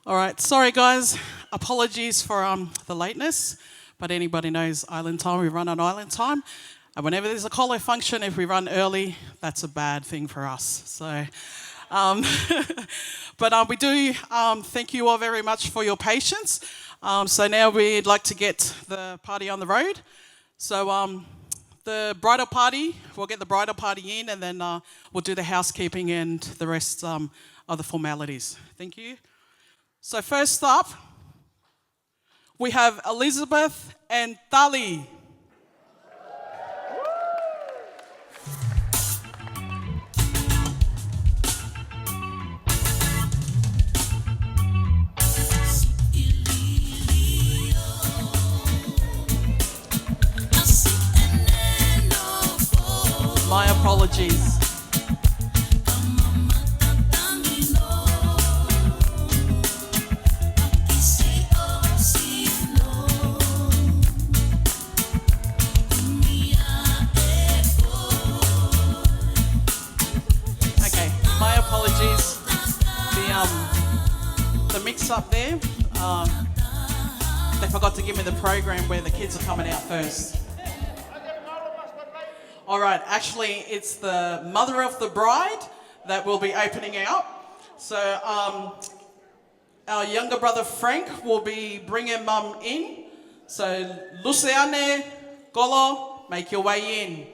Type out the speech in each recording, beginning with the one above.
All right, sorry guys, apologies for the lateness, but anybody knows island time, we run on island time. And whenever there's a colo function, if we run early, that's a bad thing for us. So, um, but we do thank you all very much for your patience. So now we'd like to get the party on the road. So the bridal party, we'll get the bridal party in and then we'll do the housekeeping and the rest of the formalities. Thank you. So first up, we have Elizabeth and Tali. My apologies. The mix up there, they forgot to give me the program where the kids are coming out first. All right, actually it's the mother of the bride that will be opening out. So our younger brother Frank will be bringing mum in. So Luciane, Golo, make your way in.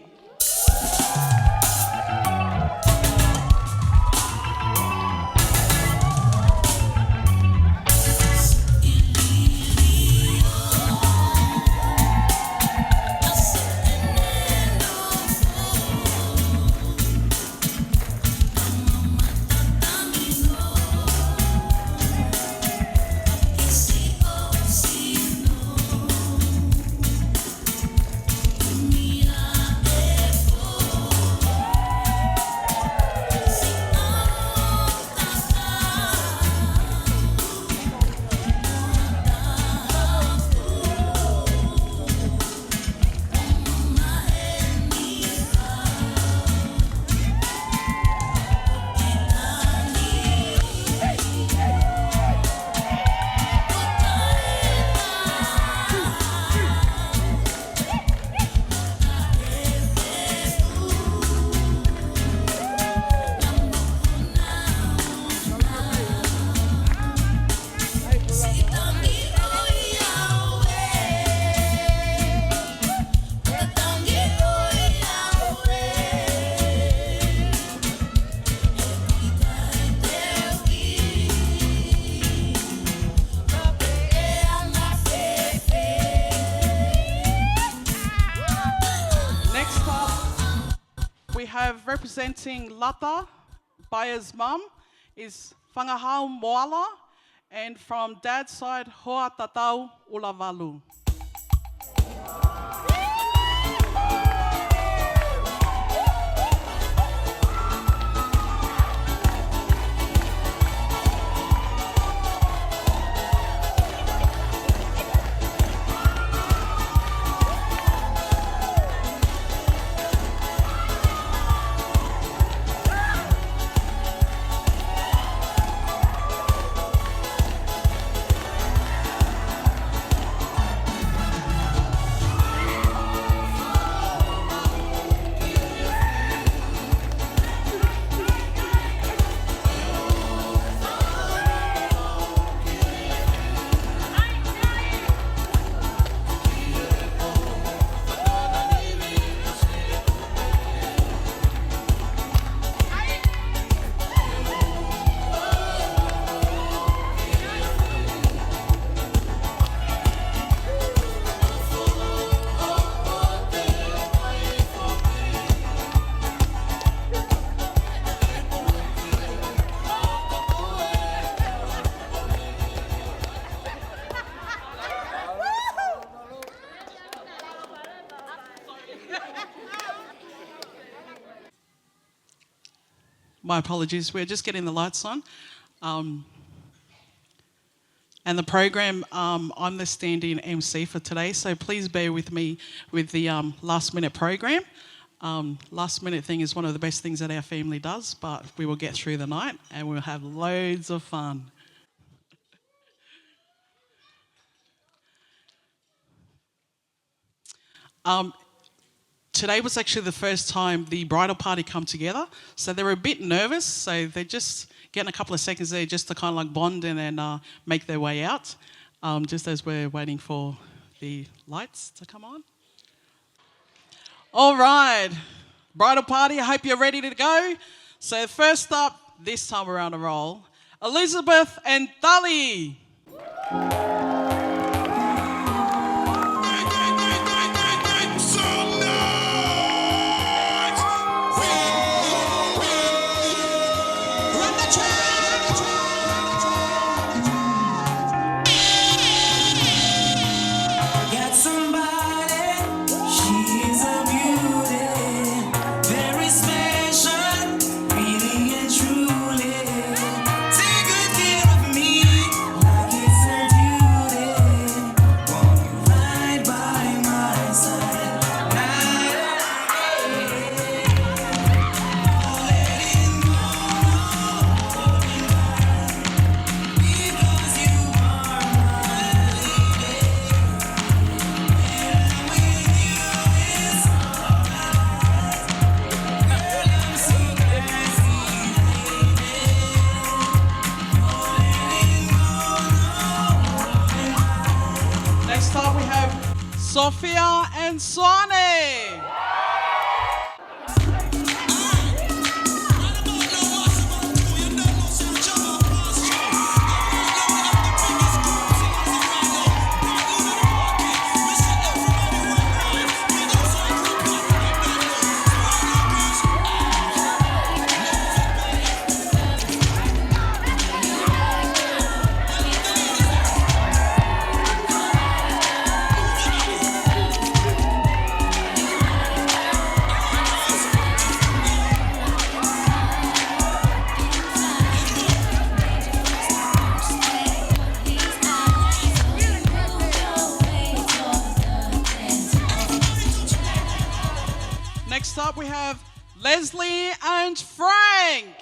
Representing Lata, Paea's mum, is Whangahau Moala, and from dad's side, Hoa Tatau Ulavalu. My apologies, we're just getting the lights on. And the program, I'm the stand-in MC for today, so please bear with me with the last minute program. Last minute thing is one of the best things that our family does, but we will get through the night and we'll have loads of fun. Today was actually the first time the bridal party come together, so they were a bit nervous, so they're just getting a couple of seconds there just to kind of like bond and then make their way out, just as we're waiting for the lights to come on. All right, bridal party, I hope you're ready to go. So first up, this time we're on a roll, Elizabeth and Thali. Sophia and Swane. Next up we have Leslie and Frank.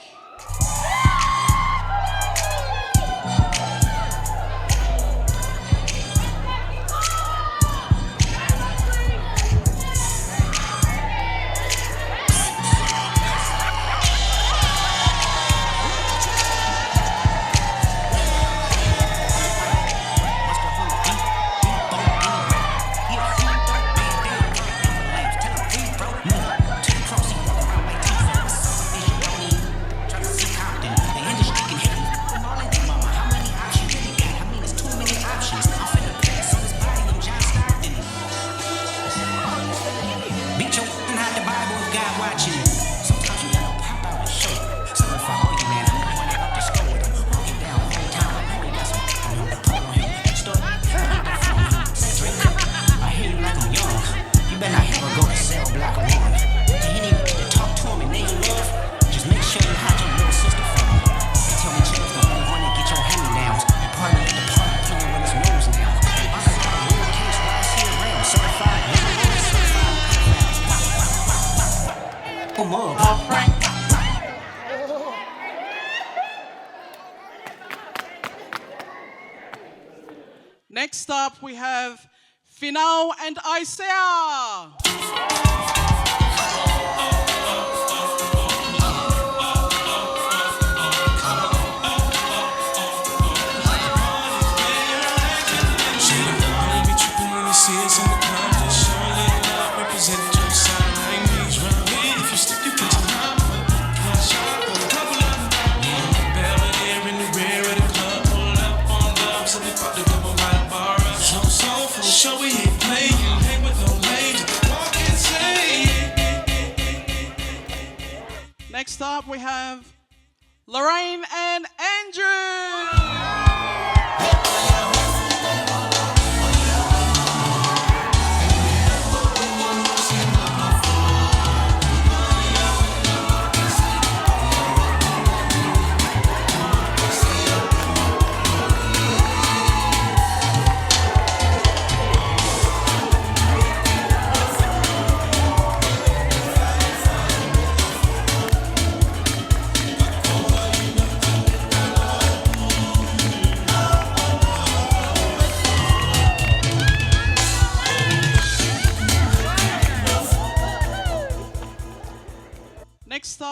Next up, we have Finau and Isaiah. Next up, we have Lorraine and Andrew.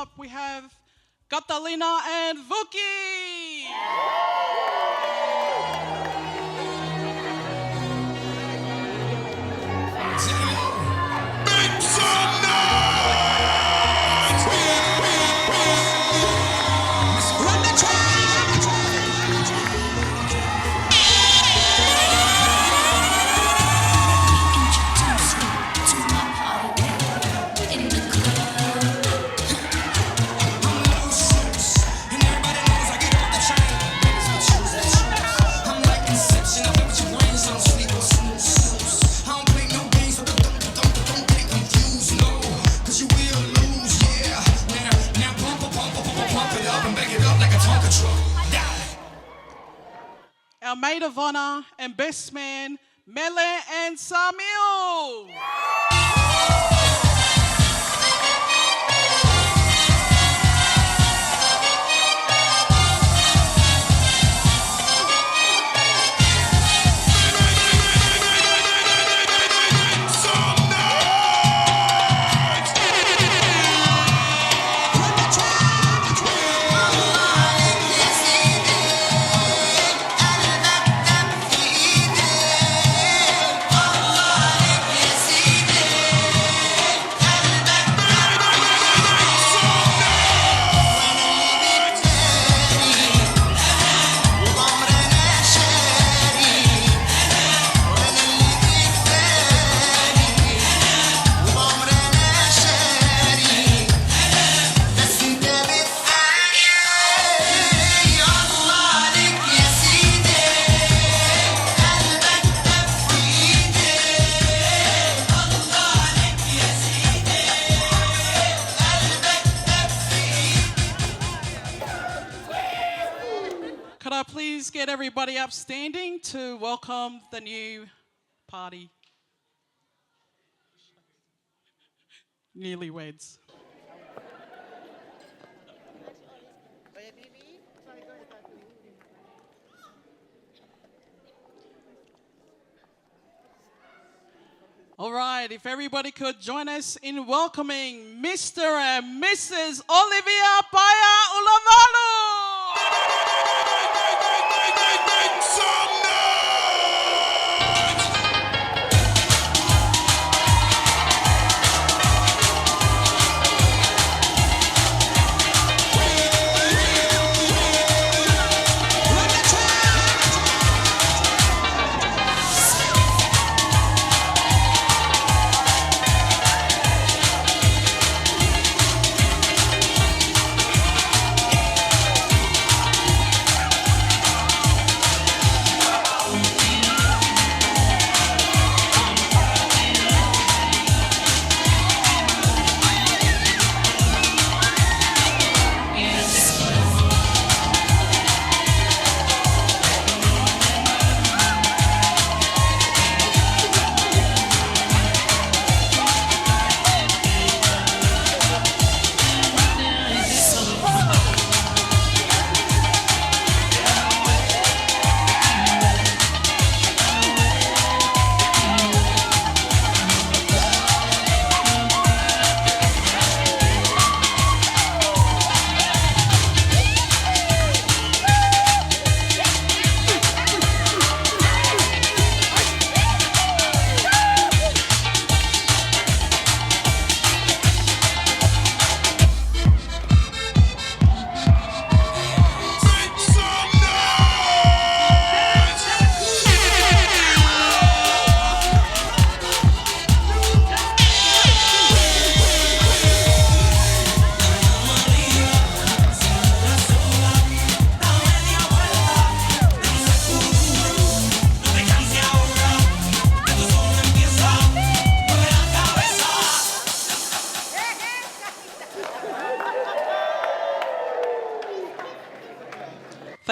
top, we have Catalina and Vuki. Our maid of honor and best man, Mele and Samuel. Could I please get everybody upstanding to welcome the new party? Newlyweds. All right, if everybody could join us in welcoming Mr. and Mrs. Olivia Paea Ulavalu.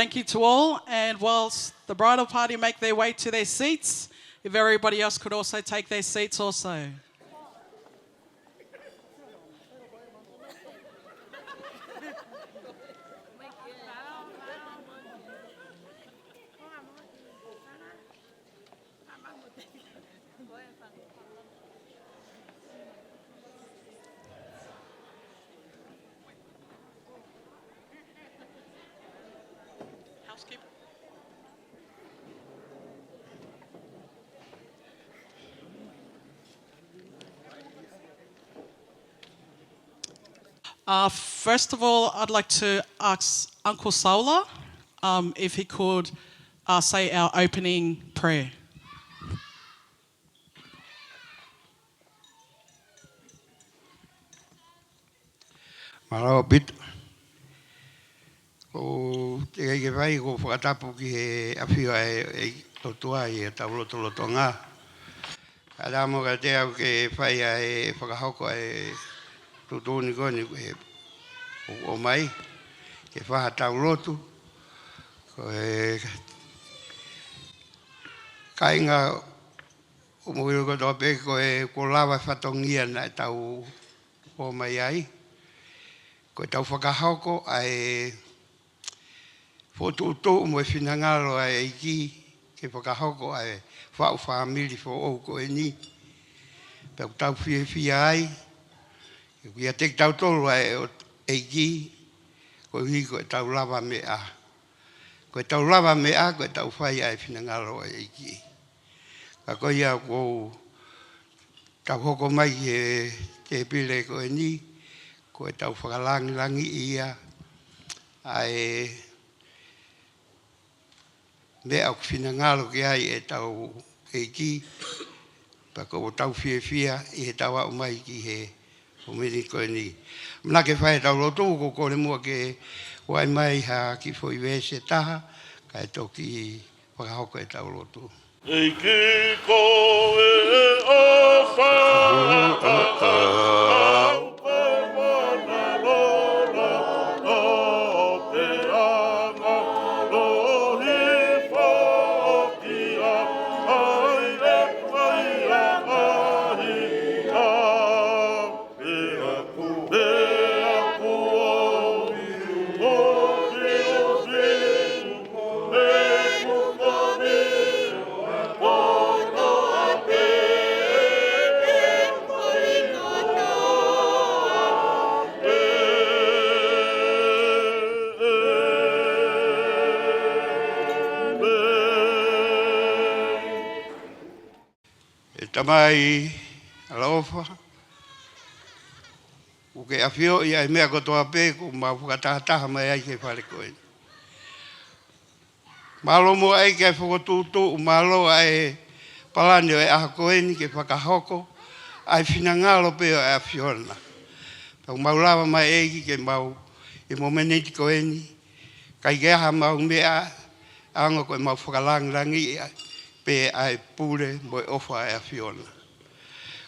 Thank you to all, and whilst the bridal party make their way to their seats, if everybody else could also take their seats also. First of all, I'd like to ask Uncle Paula if he could say our opening prayer. Malo bit. O te ke vai ko whakatapu ki he awhia e totua i e taulotonga. Ala mo ka te au ke whaia e whakahoko e tutuni koni e o mai. Ke whaha taulotu. Ko e kainga o mui ko tō pe ko e ko lawa whatongia na tau o mai ai. Ko tau whakahoko ai fotuto mo finangalo ai ki ke whakahoko ai whau whamiri fo o ko e ni. Pau tau fia ai. Ia te tau tolu ai e ki ko hi ko tau lava me a. Ko tau lava me a ko tau whai ai finangalo ai ki. Ka ko ia ko tau hoko mai e te pile ko e ni. Ko e tau whakalangi ia ai mea au whinangalo ki ai e tau e ki pa ko tau fia i he tau au mai ki he o meri ko e ni. Mna ke whae tau lotu ko kore mua ke wai mai ha ki fo i wese taha ka e toki whakahoko e tau lotu. E ki ko e o wha Tamai alofa. O ke awhio i ai mea kotoa pē ko mau whakatahataha mai ai ke whare koe. Malo mo ai ke whakotūtū, malo ai palani o e aha koeni ke whakahoko, ai whinangalo pē o e awhiona. Pau mau lawa mai eiki ke mau i momeneti koeni, kai ke aha mau mea, anga koe mau whakalangirangi pe ai pure mo e ofa e awhiona.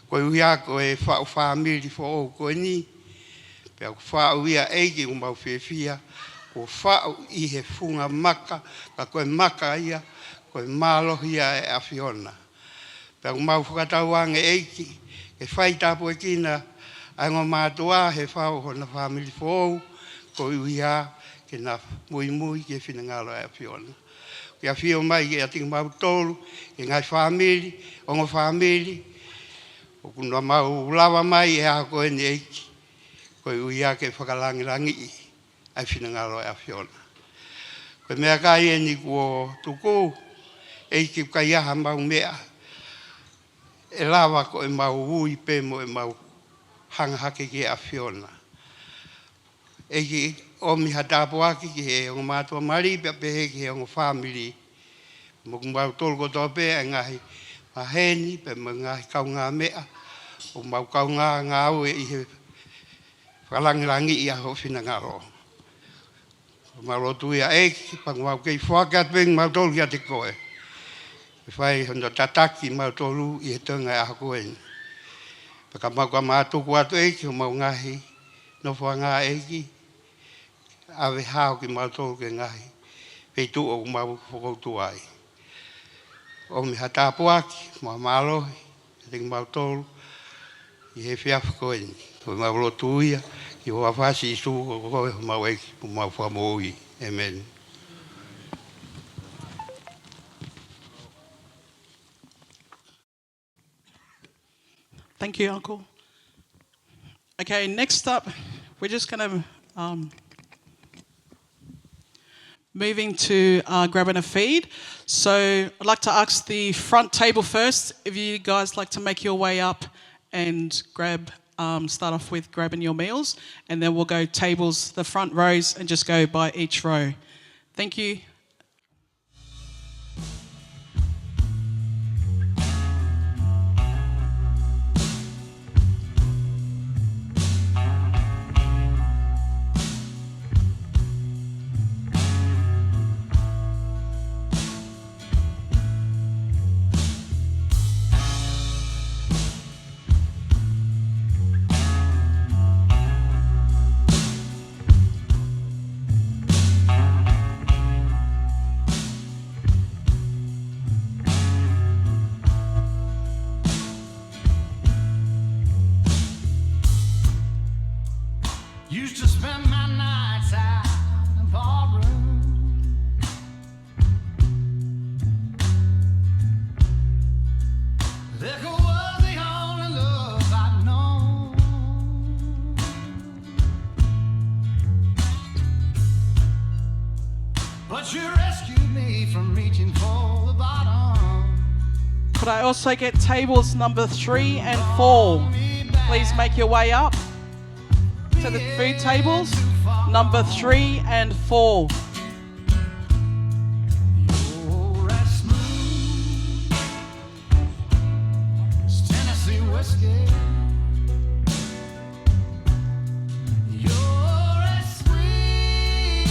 Koe uia ko e whau whamiri fo o koe ni, pe au whau ia eiki o mau whiawhia, ko whau i he funga maka, ka koe maka ia, koe mālohi ia e awhiona. Pe au mau whakatauange eiki, ke whai tapu e kina, ai ngā mātua he whau hona whamiri fo o, koe uia ke na Moimoi ke whinangalo e awhiona. Kia whio mai ke atinga mau tolu, ke ngai whamiri, ongo whamiri, o kuna mau lawa mai e aha koe ni eiki, koe uia ke whakalangirangi i, ai whinangalo e awhiona. Koe mea kai e ni kua tuku, eiki kai aha mau mea, e lawa ko e mau ui pe mo e mau hangahake ke awhiona. Eiki omi hatapuaki ki he ongo mātua mari, pe pehe ki he ongo whamiri. Moku mau tolu kotoa pe e ngahi maheni, pe ma ngahi kaunga mea, o mau kaunga ngā ue i he whalangirangi i aho whinangaro. Mau lotu ia eiki, pangu mau kei whakat peng mau tolu kia te koe. E whai hondo tataki mau tolu i he tunga e aho koeni. Paka mau ka mātuku atu eiki, o mau ngahi nofua ngā eiki, awe hao ki mau tolu ke ngahi, pei tu o mau whakoutu ai. O mi hatapuaki, mau mālohi, e mau tolu, i he whiawha koeni. O mau lotu ia, i hoa whasi i su o koe o mau eiki, o mau whamoi. Amen. Thank you, Uncle. Okay, next up, we're just going to moving to grabbing a feed. So I'd like to ask the front table first, if you guys like to make your way up and grab start off with grabbing your meals, and then we'll go tables, the front rows, and just go by each row. Thank you. Used to spend my nights out in the ballroom. Liquor was the only love I'd known. But you rescued me from reaching for the bottom. Could I also get tables number 3 and 4? Please make your way up to the food tables, number 3 and 4. You're as smooth as Tennessee whiskey. You're as sweet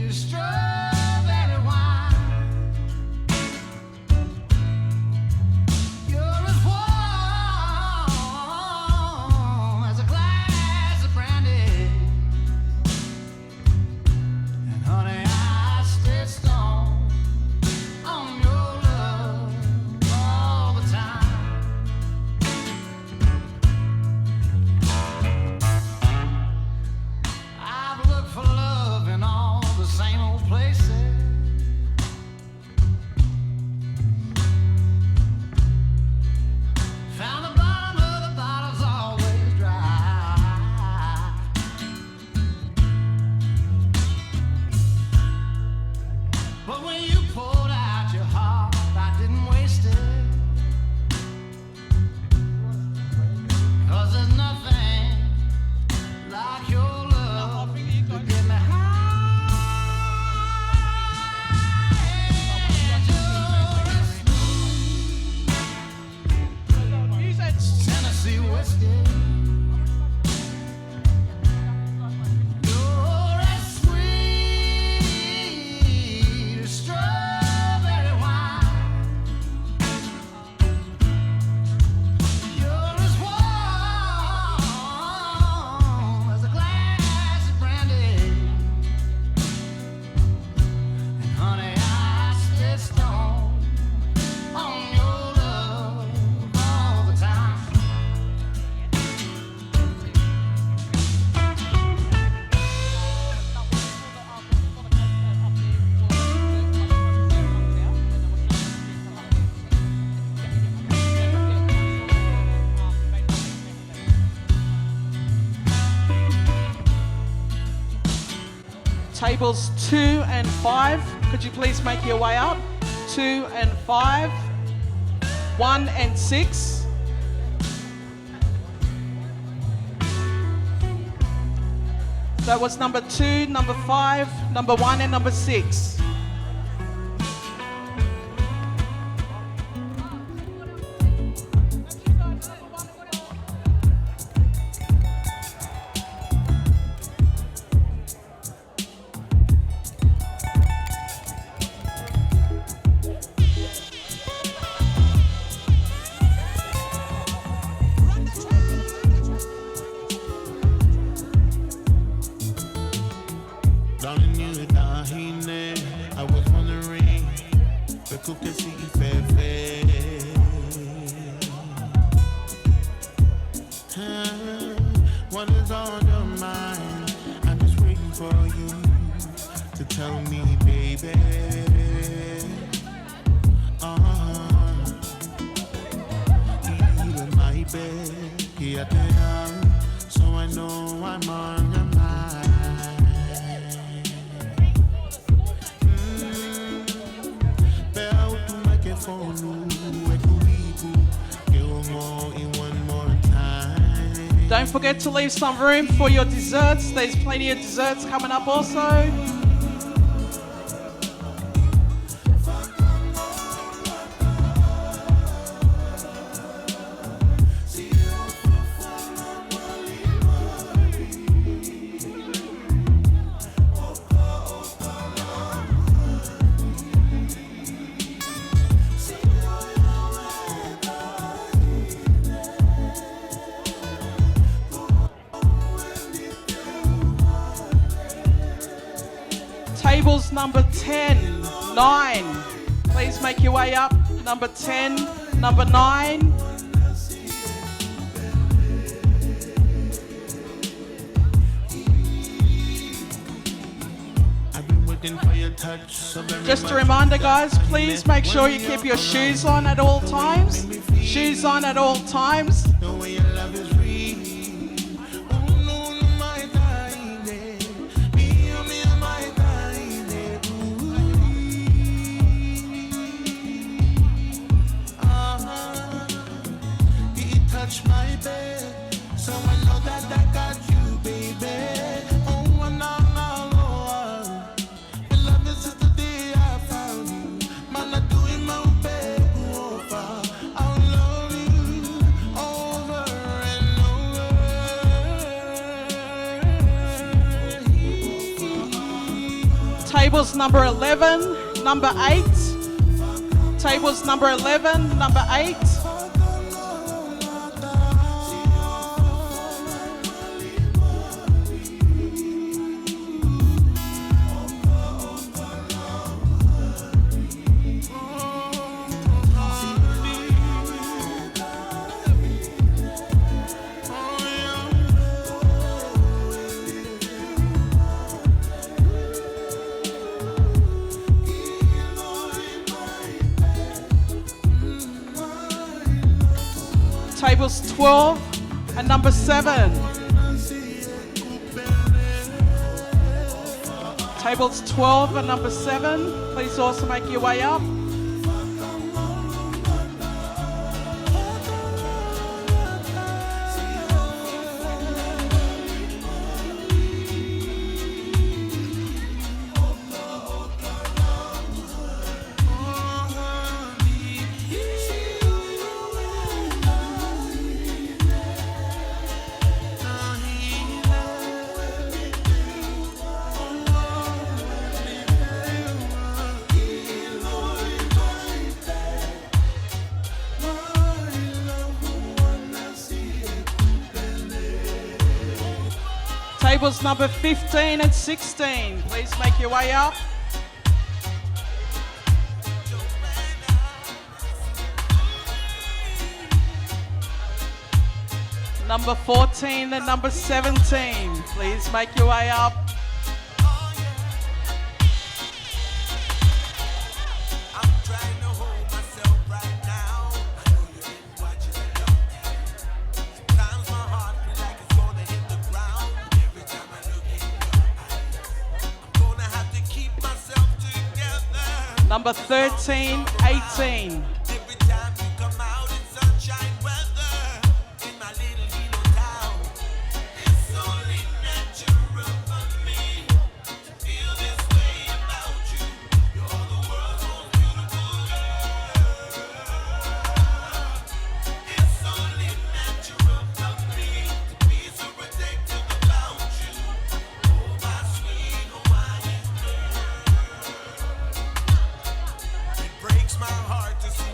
as strawberry wine. You're as warm as a glass of brandy. And honey, I stay strong on your love all the time. I've looked for love in all the same old places. Found the bottom of the bottle's always dry. But when you poured out your heart, I didn't waste it. 'Cause there's nothing like your love to get me high. You're as smooth as Tennessee whiskey. You're as sweet as strawberry wine. You're as warm as a glass of brandy. And honey, I stay strong on your love all the time. Tables 2 and 5, could you please make your way up? 2 and 5, 1 and 6. That was number 2, number 5, number 1 and number 6. Down in Newcastle, I was wondering, the cook is fair. What is on your mind? I'm just waiting for you to tell me, baby. Even my bed, here I am, so I know I'm on your mind. Fonu, ekuliku, get more in one more time. Don't forget to leave some room for your desserts. There's plenty of desserts coming up also. Tables number 10, 9. Please make your way up. Number 10, number 9. I've been waiting for your touch so very Just a much. reminder, guys, please make sure you keep your shoes on at all times. Shoes on at all times. The way your love is real. Oh, no, no, my darling. Me, oh, me, oh, my darling. Ooh. He touched my bed, so I know that I got you, baby. Oh, and I'm all over. Your love is just the day I found you. Man, I do it my bed over. I'll love you over and over. Tables number 11, number 8. Tables number 11, number 8. Tables 12 and number 7. Tables 12 and number 7. Please also make your way up. Tables number 15 and 16. Please make your way up. Number 14 and number 17. Please make your way up. Number 13, 18. Breaks my heart to see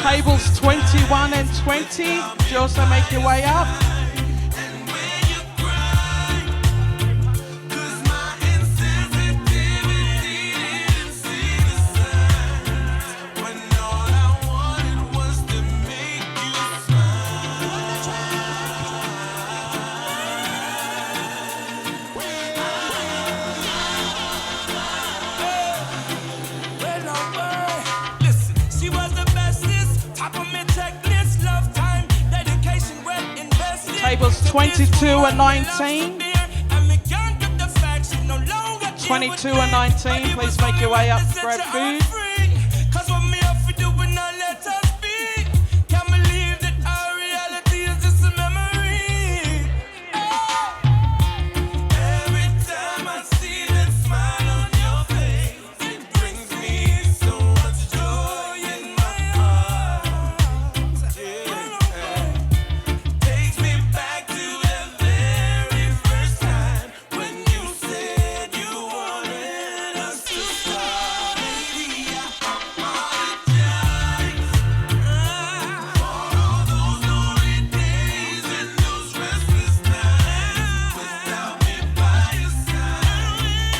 Tables 21 and 20. Could you also make your way up? Tables 22 and 19. 22 and 19, please make your way up to grab food.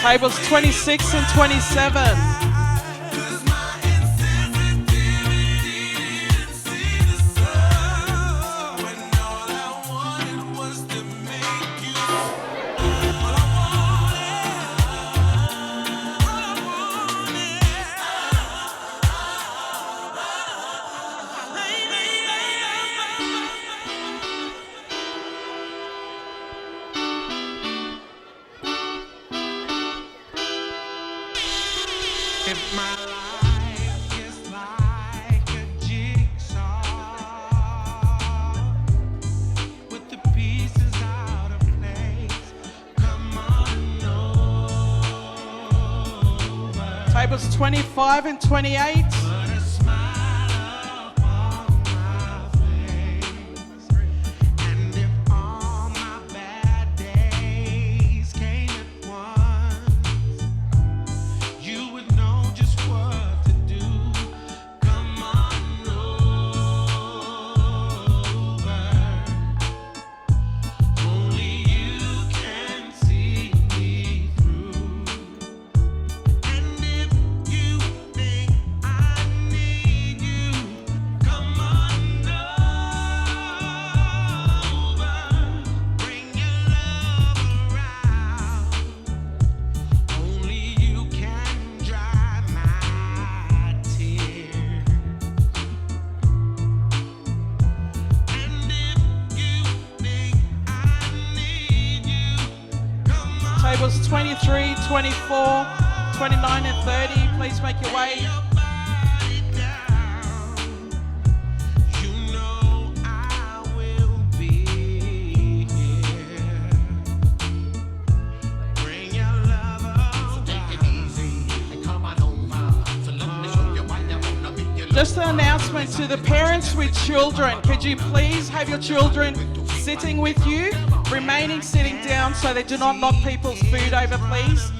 Tables 26 and 27. If my life is like a jigsaw with the pieces out of place, come on over. Tables 25 and 28. Put a smile upon my face, and if all my bad days came at once, you would know just what to do. Come on over. Only you can see me through. And if you think I need you, come on over. Bring your love around. Only you can dry my tears. And if you think I need you, come on. Tables 23, 24, 29 and 30. Please make your way. Your body down. You know I will be here. Bring your love around. Take it easy and come on over. So let me show you why I wanna be your Just an announcement to the parents with children. Could you please have your children sitting with you, remaining sitting down so they do not knock people's food over, please?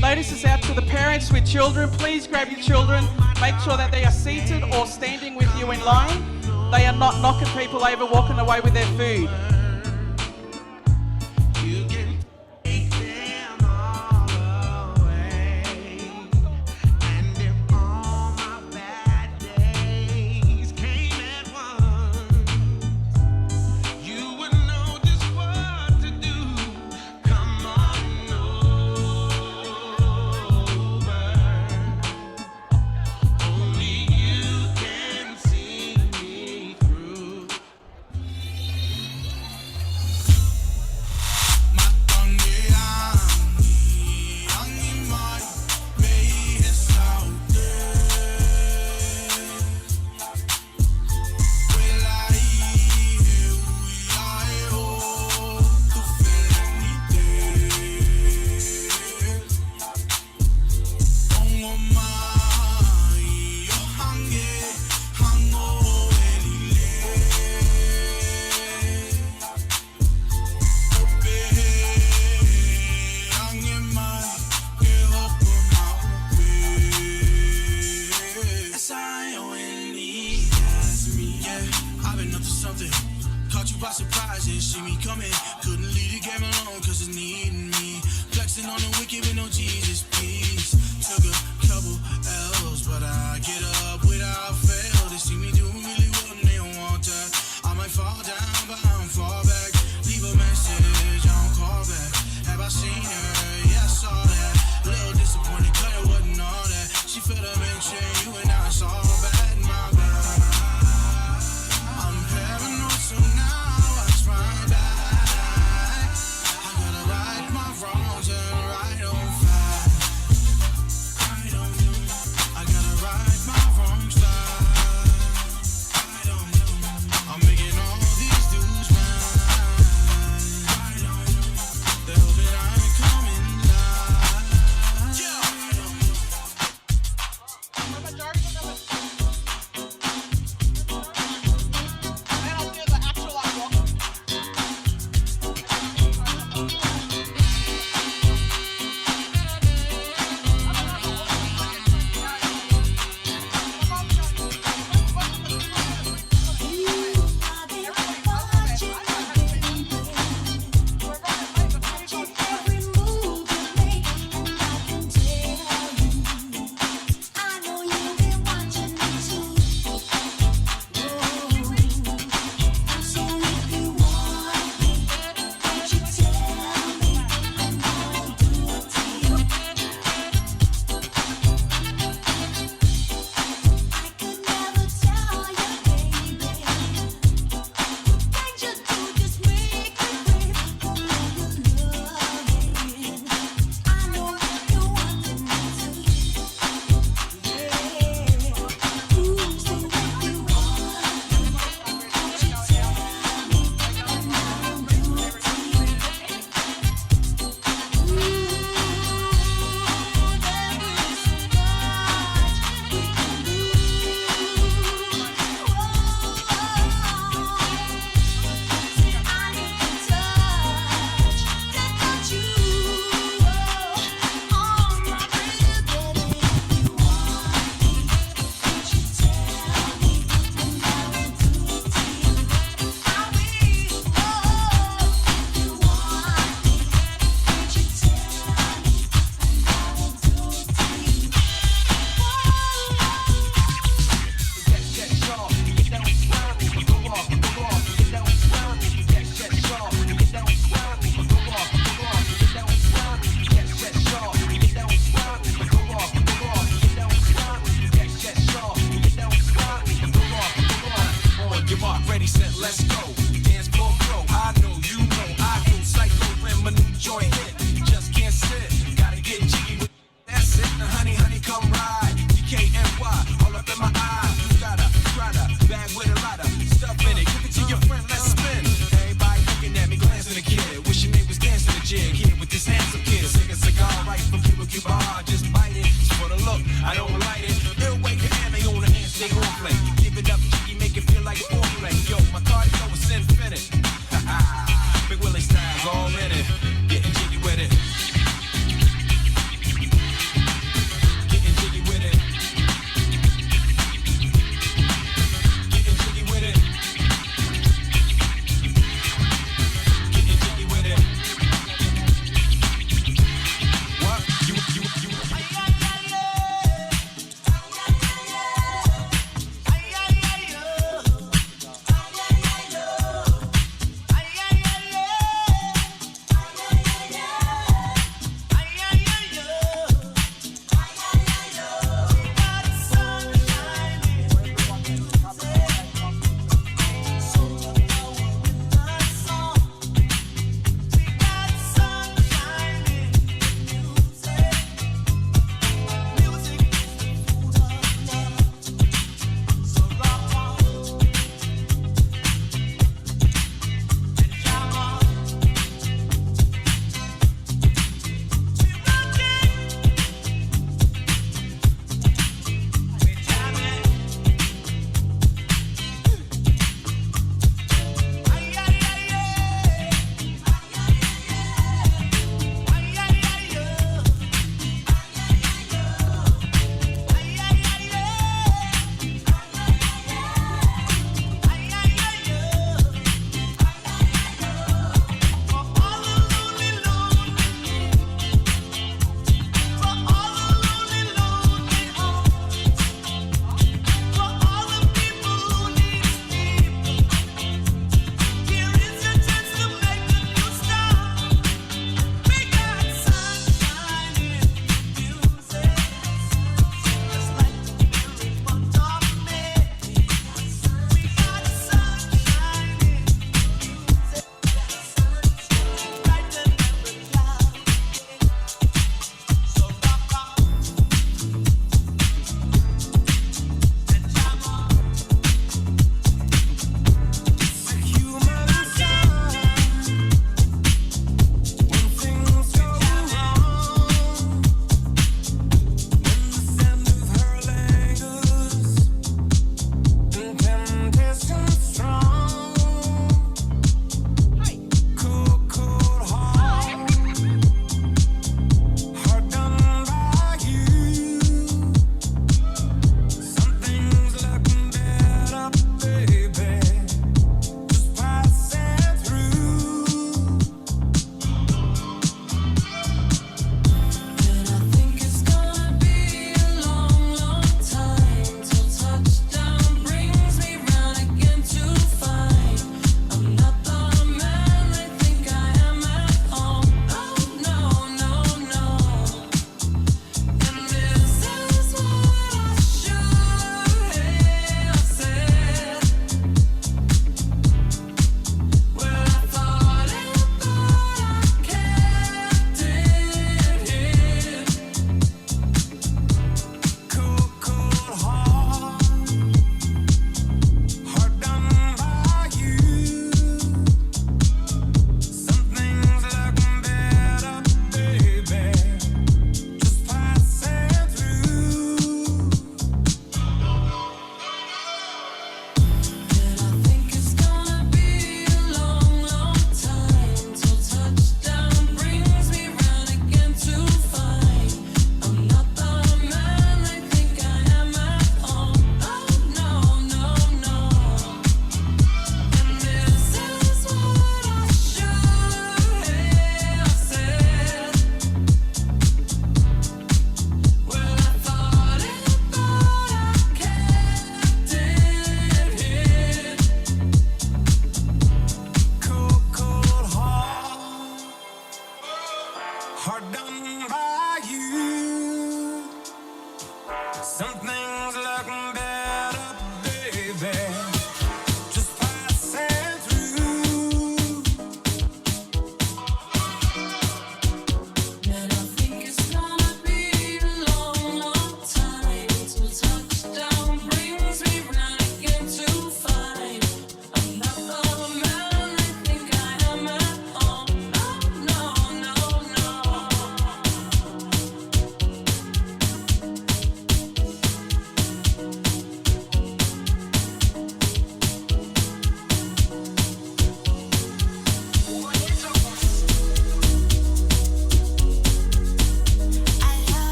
Notice is out to the parents with children. Please grab your children. Make sure that they are seated or standing with you in line. They are not knocking people over, walking away with their food. You can take them all away. And if all my bad days came at once, you would know just what to do. Come on over. Only you can see me through. Yeah, I've been up to something. Caught you by surprise, didn't see me coming. Couldn't leave the game alone, cause it's needing me. Flexing on the wicked with no Jesus, please. Took a couple L's, but I get up without fail. They see me doing really well and they don't want that. I might fall down, but I don't fall back. Leave a message, I don't call back. Have I seen her? Yeah, I saw that. A little disappointed, cause it wasn't all that. She felt a mention, you and I saw bad, my bad. I'm paranoid, so now I try back. I gotta right my wrongs and right on fast. I don't know. I gotta right my wrongs fast. I don't know. I'm making all these dudes mad. I don't know. They hope that I ain't coming live. Yeah.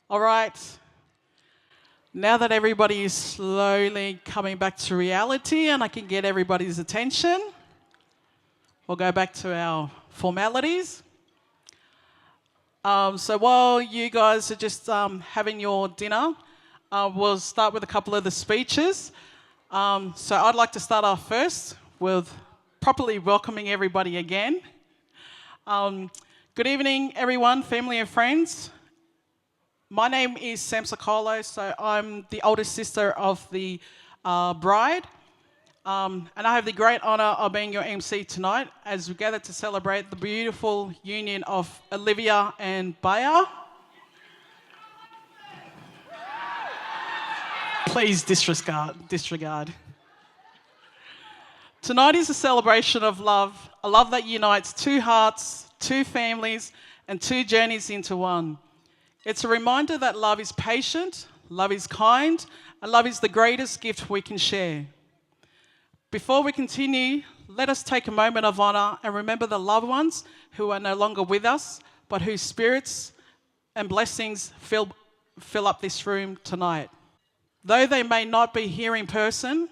All right. Now that everybody is slowly coming back to reality and I can get everybody's attention, we'll go back to our formalities. So while you guys are just having your dinner, we'll start with a couple of the speeches. So I'd like to start off first with properly welcoming everybody again. Good evening, everyone, family and friends. My name is Sam Sokolo, so I'm the oldest sister of the bride. And I have the great honour of being your MC tonight as we gather to celebrate the beautiful union of Olivia and Paea. Please disregard. Tonight is a celebration of love, a love that unites two hearts, two families, and two journeys into one. It's a reminder that love is patient, love is kind, and love is the greatest gift we can share. Before we continue, let us take a moment of honour and remember the loved ones who are no longer with us, but whose spirits and blessings fill up this room tonight. Though they may not be here in person,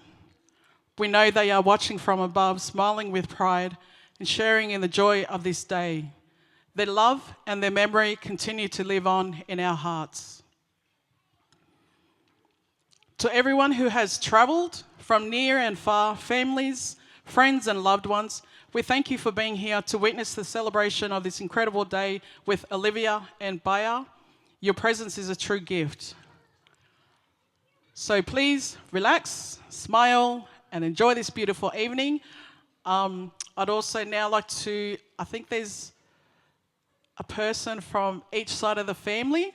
we know they are watching from above, smiling with pride and sharing in the joy of this day. Their love and their memory continue to live on in our hearts. To everyone who has travelled from near and far, families, friends and loved ones, we thank you for being here to witness the celebration of this incredible day with Olivia and Paea. Your presence is a true gift. So please relax, smile and enjoy this beautiful evening. I'd also now like to, I think there's a person from each side of the family,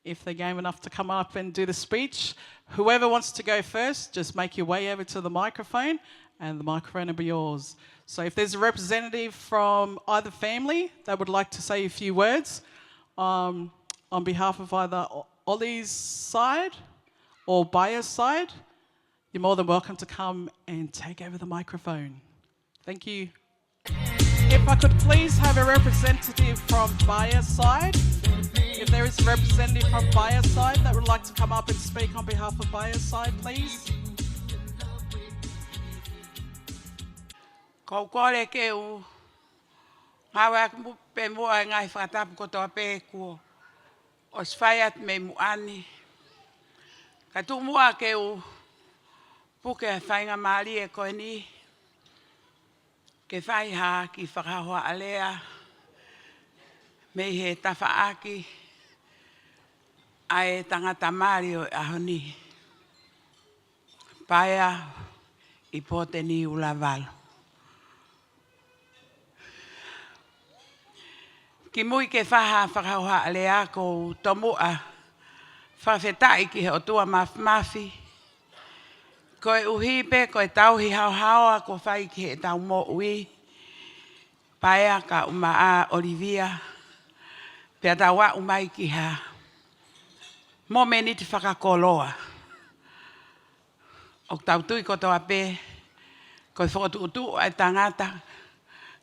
if they're game enough to come up and do the speech. Whoever wants to go first, just make your way over to the microphone and the microphone will be yours. So if there's a representative from either family that would like to say a few words on behalf of either Ollie's side or Paea's side, you're more than welcome to come and take over the microphone. Thank you. If I could please have a representative from Paea's side. If there is a representative from Paea's side that would like to come up and speak on behalf of Paea's side, please. Ko kore ke u ngawa pe mo ngai fatap ko to pe ko os fayat me muani ka tu mo ke u puke fainga mali e ko ni ke fai ha ki whakahoa alea me he tafaaki ai tangata Mario ahoni Paea I pote ni Ulavalu. Ki mui ke whaha whakahoa alea ko tomua whawhetai ki he otua mafi. Ko e uhipe, ko e tauhi hauhaua, ko whai ki he tau mo ui. Paea ka umaa Olivia. Pea tawa umai ki ha. Mo meni te whakakoloa. O tautui ko toa pe. Ko e whakatuutu ai tangata.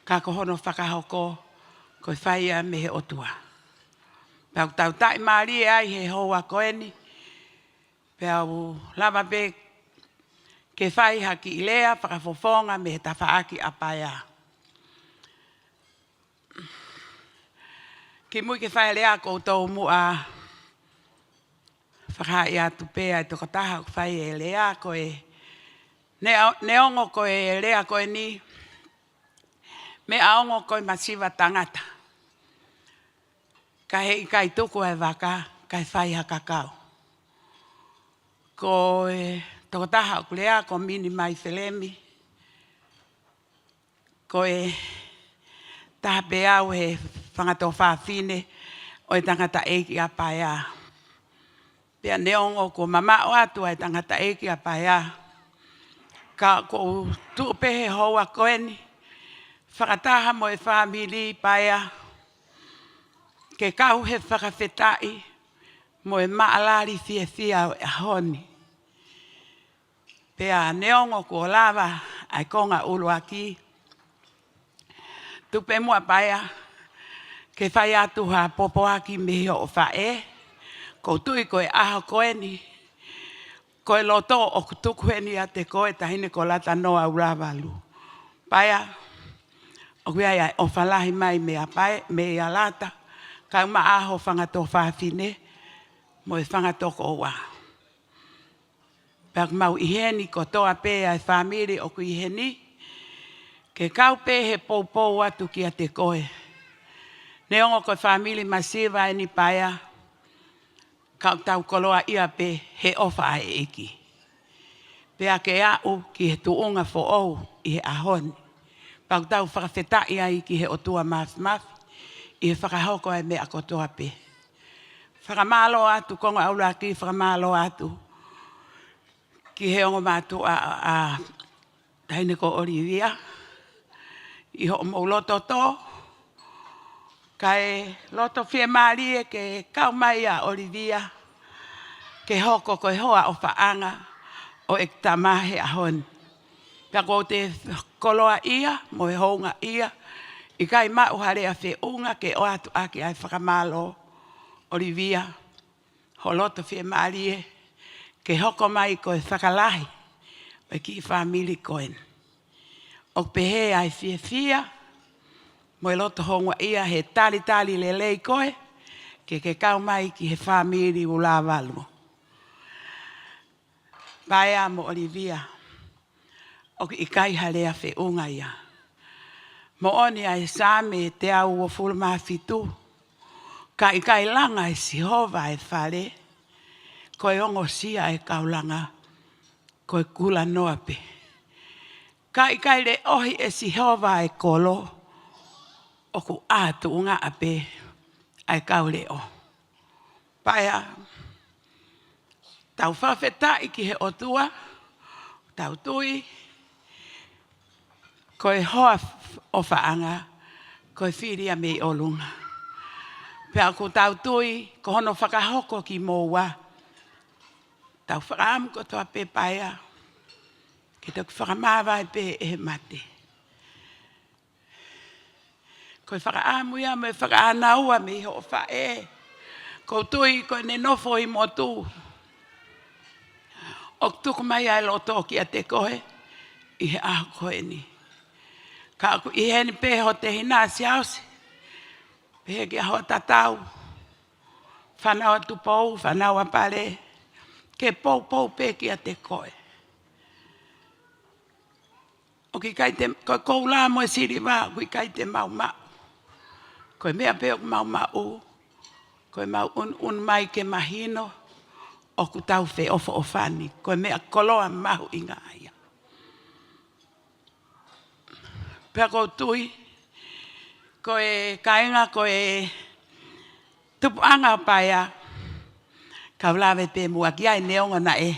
Ka kohono whakahoko. Ko e whaia me he otua. Pea tautai maari ai he hoa koeni. Pea u lama pe ke whai haki I lea, whakafofonga me he tawhaaki a Paea. Ki mui ke whai lea koutou mua whakahai atu pēa I toko taha ku whai e lea ko e neongo ko e lea ko e ni me aongo ko e masiva tangata. Ka he I kai tuku e waka, kai whai hakakau. Ko e toko taha ku lea ko mini mai whelemi. Ko e taha pēa o he whangato whawhine o e tangata eiki a Paea. Pea neongo ko mamao atu e tangata eiki a Paea. Ka ko tuupehe hoa koeni. Whakataha mo e whamili Paea. Ke kau he whakawhetai mo e maalari fia o e honi. Pea neongo ko lava ai konga ulu aki. Tupe mua Paea, ke whai atu ha popoaki me o whae, ko tui koe aho koe ni, koe loto o kutuku ni a te koe tahine ko lata noa Ulavalu. Paea, o kia ia o whalahi mai me a pae, me a lata, ka uma aho whangato whawhine, mo e whangato ko oa. Pēk mau iheni ko toa Paea e whamiri o ku iheni, ke kaupe he poupou atu ki a te koe. Ne ongo koe whamiri masiva e ni Paea, kau tau koloa ia pe he ofa ai eki. Pea ke au ki he tuunga fo ou i he ahoni. Pau tau whakawhetai ai ki he otua mafi, i he whakahoko ai me a kotoa pe. Whakamalo atu, kongo aula ki whakamalo atu, ki he ongo mātu a taine ko Olivia, i ho mo loto to, kai loto fie marie ke kau mai a Olivia, ke hoko koe hoa o whaanga o ek tamahe ahon. Pea ko te koloa ia, mo he hounga ia, i kai mau harea whi unga ke o atu aki ai whakamalo Olivia, ho loto fie marie, ke hoko mai koe whakalahi, o ki whamili koen. O pehe ai fie fia, mo e loto honga ia he tali le lei koe, ke kau mai ki he whamiri Ulavalu. Paea mo Olivia, o ki kai harea whi unga ia. Mo oni ai same te au o fulma fitu, ka kai langa e sihova e whare, koe ongo sia e kaulanga, koe kula noape. Kai le ohi e sihova e kolo, o ku atu unga ape, ai kaule o. Paea, tau whawhetai ki he otua, tau tui, koe hoa o whaanga, koe whiria me olunga. Pea ko tau tui, ko hono whakahoko ki moua, tau whakaamu ko toa pe Paea, ke tau whakamawai pe e mate. Koe whakaamu ia me whakaanaua me ho whae, ko tui koe ne nofo i motu, o tuku mai ai loto ki a te koe, i he aho koe ni. Ka aku i heni peho te hina siausi, pehe ki aho tatau, whanau atu pou, whanau apare, ke pou pe ki a te koe. O ki kai te, koe koula mo e siri wā, kui kai te mau mau. Koe mea peo mau mau, koe mau un mai ke mahino, o ku tau whe ofo o whani, koe mea koloa mahu inga aia. Pea ko tui, koe kainga, koe tupuanga o Paea, kaulawe pe mua ki ai neonga na e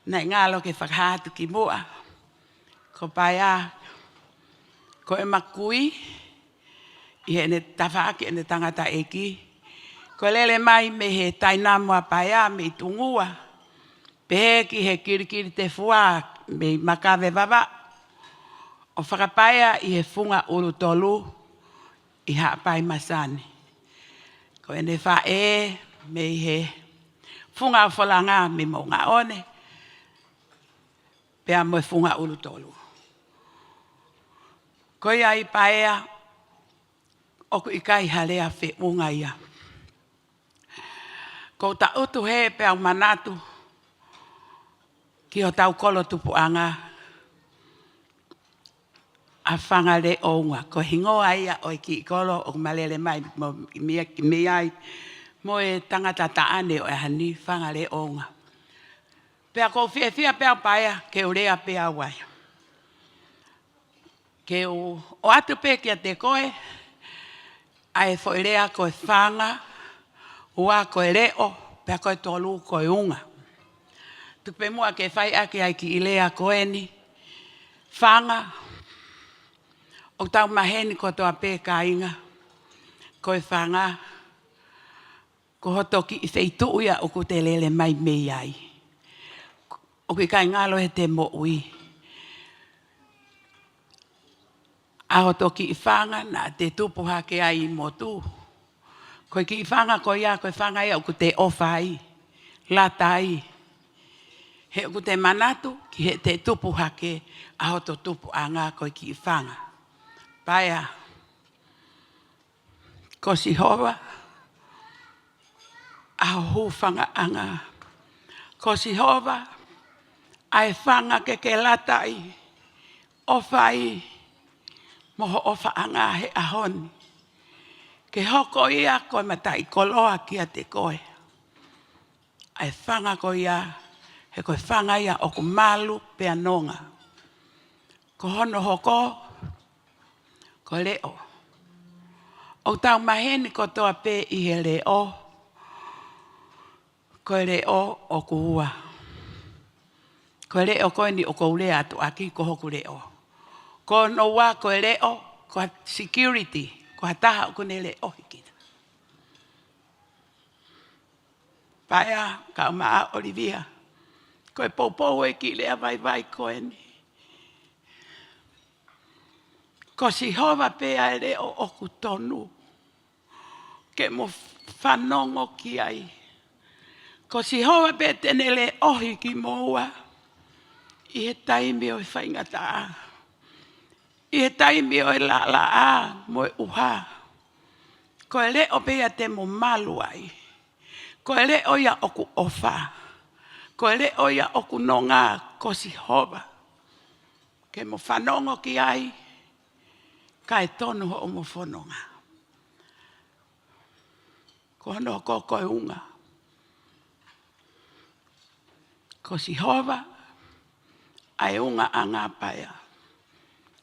ngalo ke whakahatu ki mua. Ko Paea, koe makui, i he ne tawhaaki e ne tangata eki, ko lele mai me he tainamua Paea me tungua, pehe ki he kirikiri te fua me makawe wawa, o whakapaea i he funga urutolu i hapai masani. Ko ene whae me i he funga o whalanga me maunga one, pea mo funga urutolu. Ko ia i Paea, oku i kai harea whi unga ia. Ko ta utu he pea manatu, ki o tau kolo tupuanga, a whangare o unga. Ko hingoa ia o i ki kolo o malele mai, mi ai, mo e tangata taane o e hani whangare o unga. Pea ko whia pea Paea, ke urea pea wai. Ke o atu pe ki a te koe, ai whoerea koe whanga, ua koe reo, pea koe tolu koe unga. Tupe mua ke whai ake ai ki ilea koe ni, whanga, o tau maheni ko toa pe ka inga, koe whanga, ko hoto ki i wheitu uia o ku te lele mai mei ai. O ki kai ngalo he te mo ui. Aho toki I whanga na te tupu hake ai I motu. Koe ki I whanga ko ia, koe whanga ia ku te ofa ai, lata ai. He ku te manatu ki he te tupu hake, aho to tupu a ngā koe ki I whanga. Paea, ko si hova, aho hu whanga a ngā. Ko si hova, ai whanga ke lata ai, ofa ai, moho ofa a ngā he ahoni. Ke hoko ia koe matai koloa kia te koe. Ai whanga ko ia, he koe whanga ia o ku malu pe anonga. Ko hono hoko, ko leo. O tau maheni ko toa pe I he leo. Ko leo o ku ua. Ko leo koe ni o ko ulea atu aki ko hoku leo. Ko no wa ko leo, ko security, ko hataha o kune leo hikita. Paea, ka maa Olivia. Koe poupou e ki lea vai koe ni. Ko si hova pea e leo o ku tonu. Ke mo whanongo ki ai. Ko si hova pe tene le ohi ki moua. I he taimi o I whaingata a. I he taimi o I la a mo e uha. Ko e leo pea te mo malu ai. Ko e leo ia o ku ofa. Ko e leo ia o ku nonga ko si hova. Ke mo whanongo ki ai. Ka e tonu ho o mo whanonga. Ko hono ko koe unga. Ko si hova. Ai unga a ngā paea.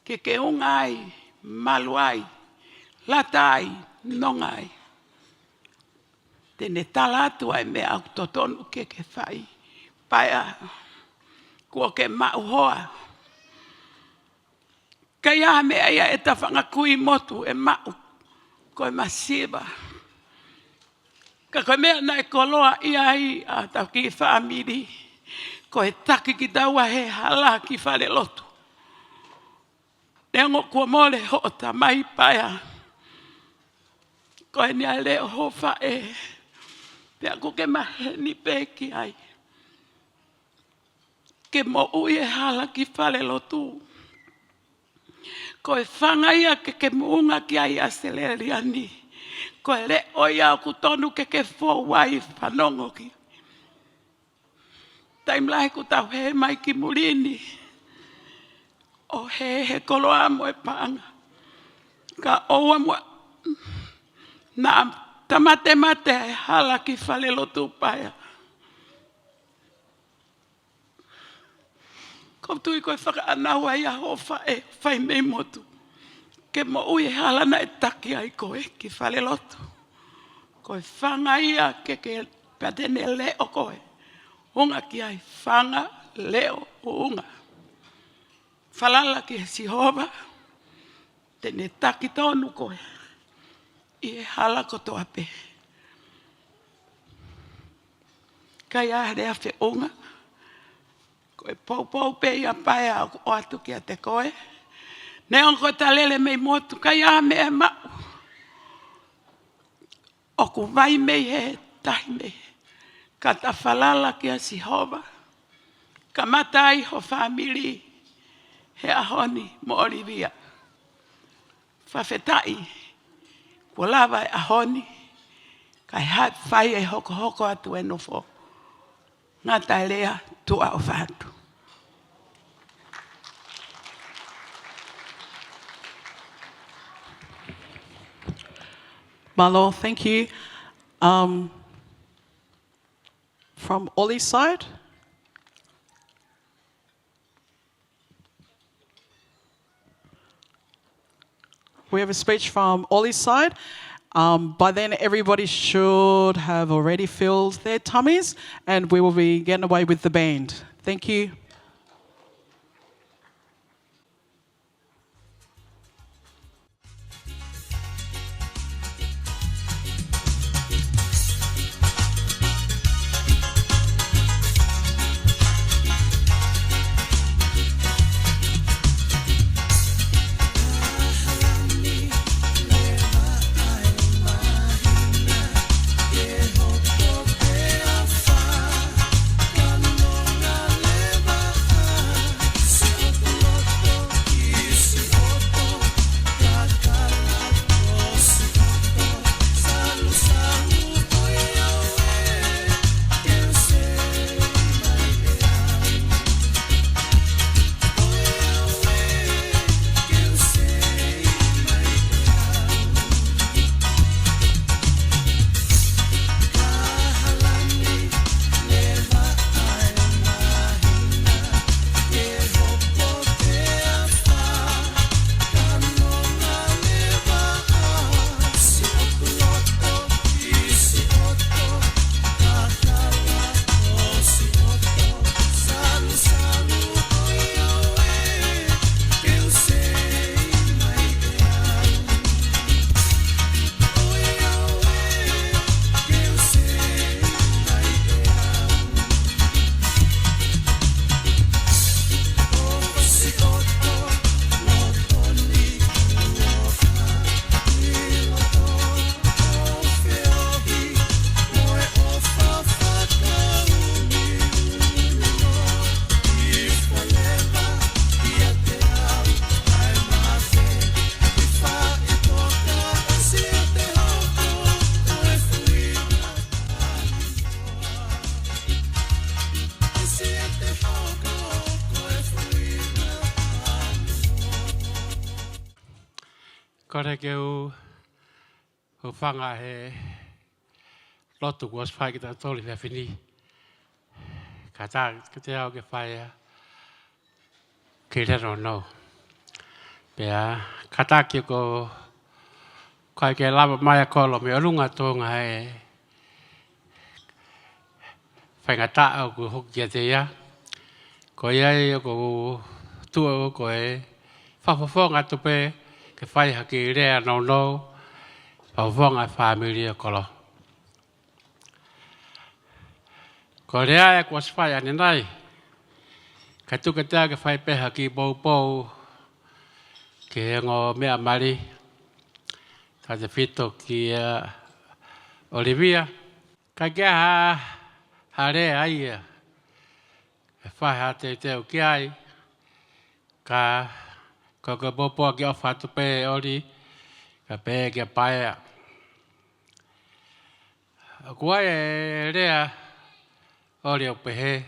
Ke unga ai, malu ai, lata ai, nonga ai. Tene talatu ai me au totonu ke whai. Paea, kua ke mau hoa. Kai aha me aia e tawhanga kui motu e mau. Koe masiba. Ka koe mea nai koloa I ai a tau ki whaamiri. Ko he taki ki taua he hala ki whare lotu. Neongo kua mole ho o ta mai paea. Ko he ni a leo ho whae. Pea ko ke maheni peki ai. Ke mo ui e hala ki whare lotu. Ko he whangaia ke muunga ki ai aseleriani. Ko he leo ia ku tonu ke whowai whanongo ki. Taimlahe ku tau he mai ki murini. O he koloa mo e panga. Ka oua mo. Na tamate mate hala ki whale lotu paea. Ko tui koe whakaanaua ia ho whae, whai mei motu. Ke mo ui hala na e taki ai koe ki whale lotu. Koe whanga ia ke patene leo koe. Unga ki ai whanga leo unga. Whalala ki he sihova. Tene taki tonu koe. I he hala koto ape. Kai ahrea whi unga. Koe poupou pe ia paea o atu ki a te koe. Neon koe talele mei motu. Kai aha me e mau. Oku vai mei he tahi mei. Ka ta whalala ki a sihova. Ka matai ho whamiri. He ahoni mo Olivia. Whawhetai. Kua lava e ahoni. Kai hat whai e hoko hoko atu e nofo. Ngā tai lea tua o whātu. Malo, thank you. From Ollie's side. We have a speech from Ollie's side. By then, everybody should have already filled their tummies, and we will be getting away with the band. Thank you. Kore keu ho whanga he lotu was whai ki ta tōli whea whini. Ka tā te au ke whaia ki rero no. Pea ka tā ki ko kai ke lava mai a kolo me orunga tōnga he whainga tā au ku hoki a te ia. Ko iai o ko tua o ko e whawhawhonga tupe ke whaiha ki rea no no whawhonga whamiri o kolo. Ko rea e kua swhai ane nai. Ka tuka tea ke whai peha ki bau ke ngō mea mari. Ka te whito ki Olivia. Ka kia ha rea ai e whaiha te teo ki ai. Ka bopoa ki ofa tu pe ori. Ka pe ki a Paea. Kua e rea ori o pehe.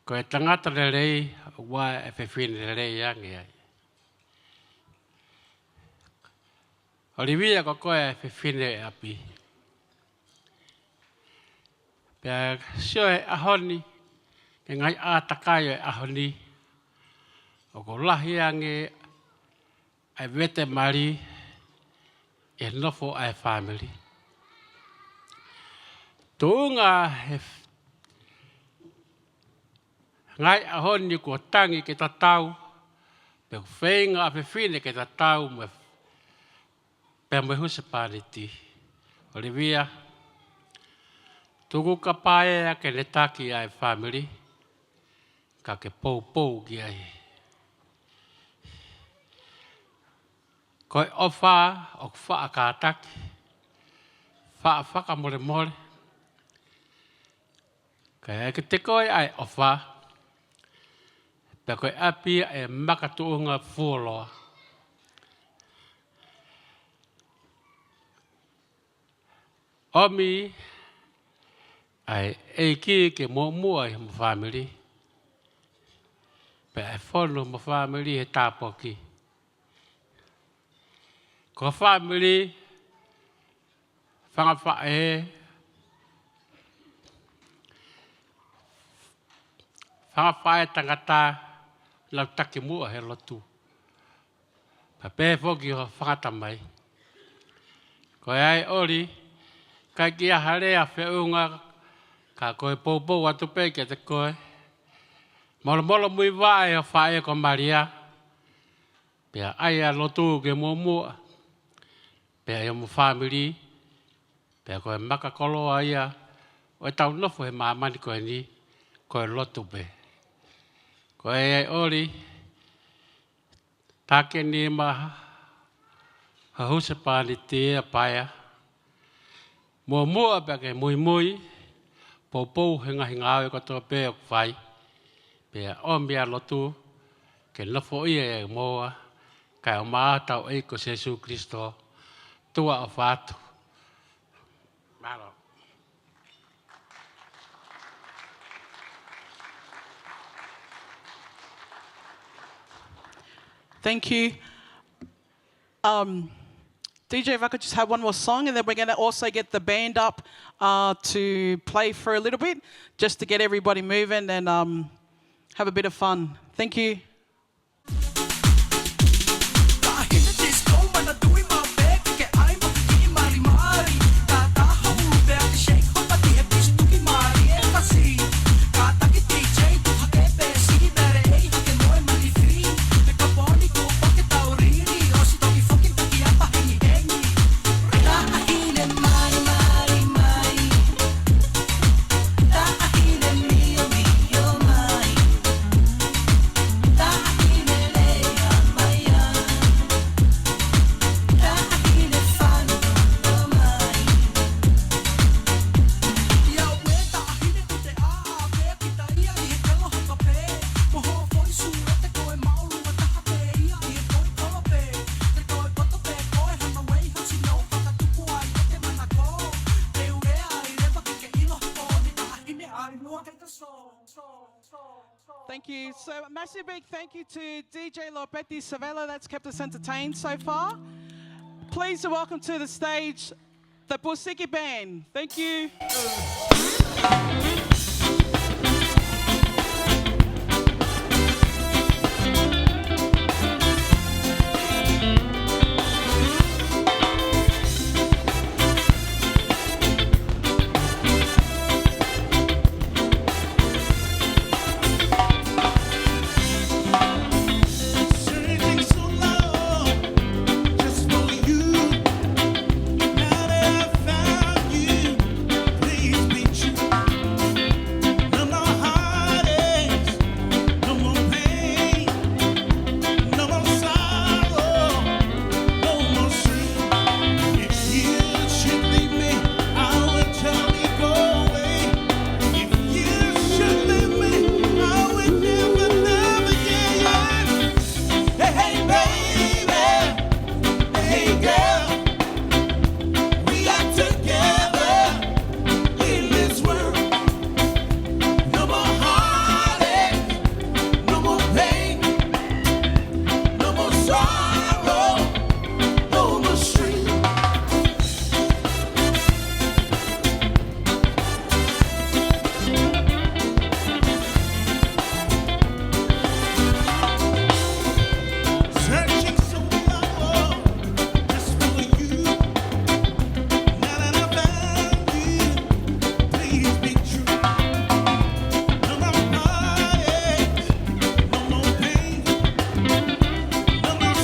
Ko e tangata le rei, ua e whewhine le rei angi ai. Olivia ko koe e whewhine e api. Pea sio e ahoni, e ngai ātakai e ahoni. O ko lahi angi, ai wete mari, e nofo ai family. Tūnga he ngai ahoni ko tangi ke ta tau, pe whenga a whewhine ke ta tau, pe me husa pāriti. Olivia, tuku ka Paea ke ne taki ai family, ka ke pou ki ai. Koe ofa o wha ka taki, wha more. Ka ke te koe ai ofa, pe koe api e makatuunga fuoloa. Omi ai eiki ke mua i mo family. Pe e whono mo family he tāpoki. Ko family whangawha e whangawha e tangata lau take mua he Latu. Pa pē whoki ho whangata mai. Ko ai ori, kai ki a harea whiunga, ka koe pou atu pē ke te koe. Molo mui wae o whae ko Maria. Pea ai a Latu ke mua. Pea i mo family. Pea koe maka koloa ia. O e tau nofo he maamani koe ni. Koe Latu pe. Koe ai ori. Take ni maha. Hahusa pāri te a Paea. Mua pea ke Moimoi. Pou he ngahi ngāwe katoa pē o whai. Pea o mea Latu. Ke nofo ia e moa. Kai o mātau e ko Jesu Christo. Tua o whātu. Malo. Thank you. DJ, if I could just have one more song, and then we're going to also get the band up to play for a little bit, just to get everybody moving and have a bit of fun. Thank you. Da Thank you. So, a massive big thank you to DJ Lopetti Savella that's kept us entertained so far. Please welcome to the stage the Pusiki Band. Thank you. Searching so long just for you. Now that I found you, please be true. No more heartaches, no more pain, no more sorrow, no more shame. If you should leave me, I would totally go away. If you should leave me, I would never, never get you. Hey, hey, baby, hey, girl, we are together in this world. No more heartache, no more pain, no more sorrow, no more strain. Searching so long just for you. Now that I found you, please be true. No more heartaches, no more pain, no more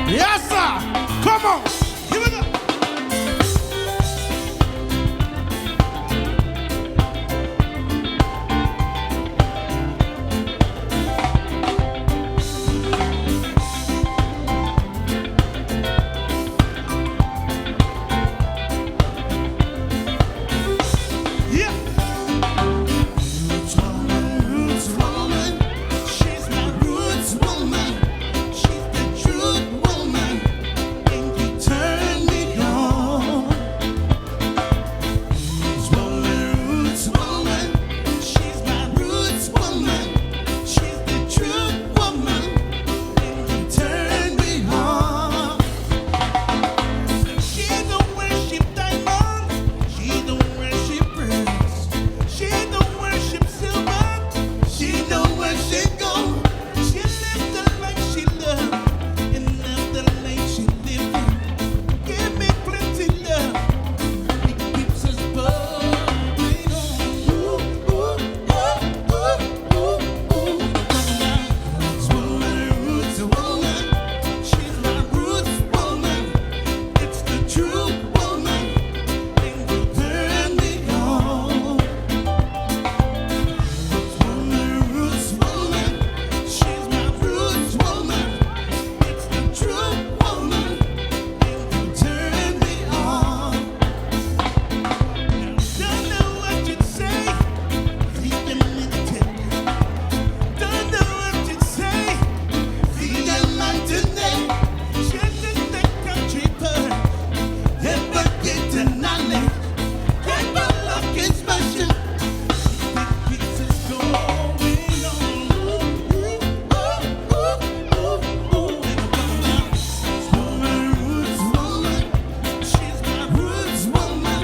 Yes, sir. Come on. Give it up. Yeah. Roots woman, she's my roots woman. She's the truth woman, and you turn me on. Roots woman, she's my roots woman. She's the truth woman, and you turn me on. She don't worship diamonds, she don't worship pearls, she don't worship silver, she don't worship gold. She lived the life she loved, and lived the life she lived in. Give me plenty love, it keeps us bubbling on. Ooh, ooh, ooh, ooh, ooh, ooh. Roots woman, she's my roots woman. It's the true woman, and you turn me on. Roots woman, she's my roots woman. It's the true woman, and you turn me on. Don't know what you'd say, feed them in the tip. Don't know what you'd say, feed them on today. She's just the country bird. Never get to knowledge. Never look is special. Keeps us going on. Ooh, ooh, ooh, ooh, ooh. Roots woman, she's my roots woman.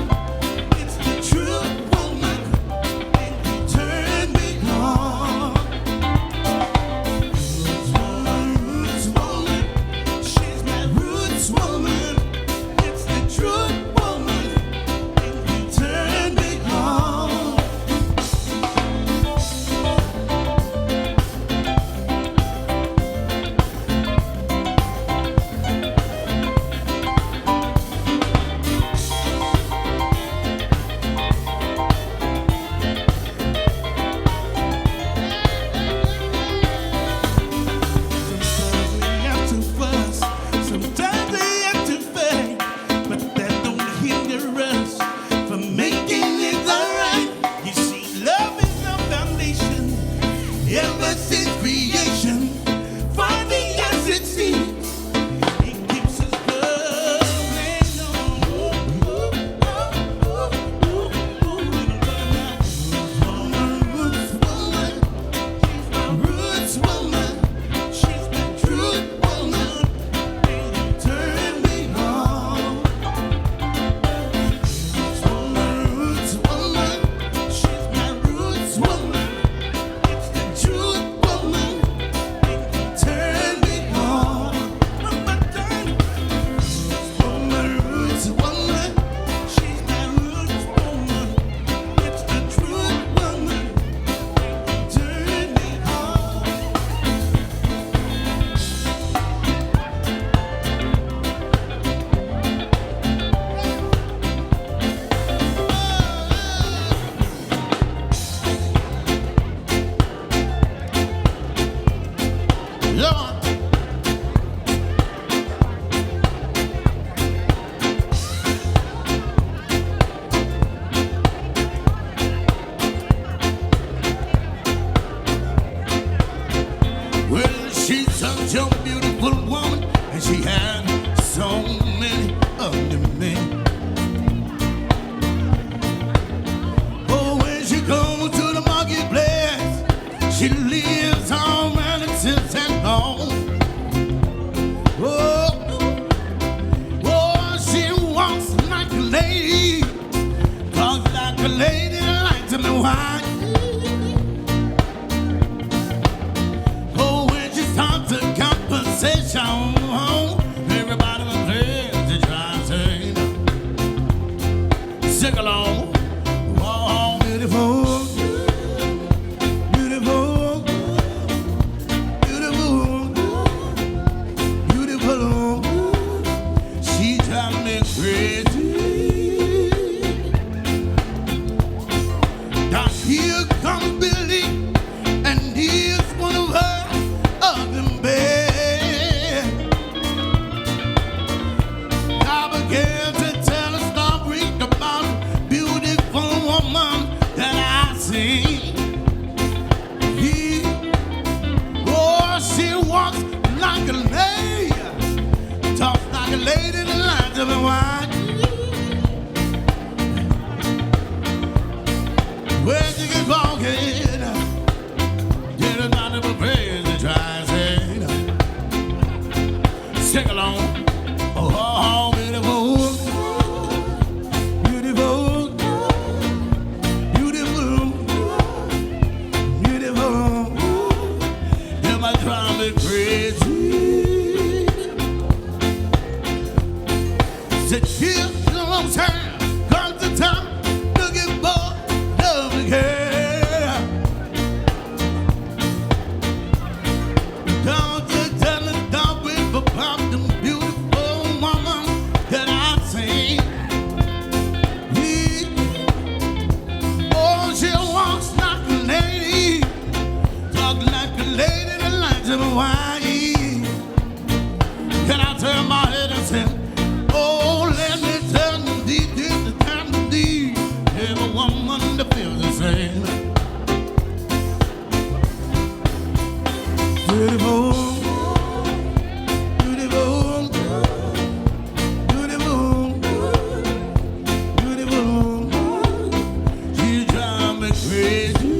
It's the truth woman, and you turn me on. Roots woman, she's my roots woman. It's the truth woman, and you turn me on. Sometimes we have to fuss, sometimes we have to fight, but that don't hinder us from making it alright. You see, love is the foundation ever since creation. Finding as it seems, it keeps us bubbling on. Roots woman, she's my roots woman. She's the truth woman, and you turn me on. Roots woman, she's my roots woman. It's the truth woman, and you turn me on. One more time. Roots woman, she's my roots woman. It's the truth woman, and you turn me on. Lord. Well, she's such a beautiful woman, and she had so many other men. Oh, when she goes to the marketplace, she leaves all relatives at home. Oh, oh, she walks like a lady, talks like a lady, like to me why. Oh, when she starts to conversation, everybody was there to try to sing along. Oh, beautiful, beautiful, beautiful, beautiful. like a lady that likes to be wine. Where she gets walking, get a lot of a praise and try saying, sing along. Oh, beautiful, beautiful, beautiful, beautiful. Am I driving me crazy? Said here's a long time, comes the time, looking for love again. Don't you tell me, don't wait for pop, them beautiful woman that I've seen. Yeah. Oh, she walks like a lady, talk like a lady that likes to be wine. Can I turn my head and say, oh, let me turn the deep, this the time to need every woman that feels the same. Beautiful, beautiful, beautiful, beautiful. She drives me crazy.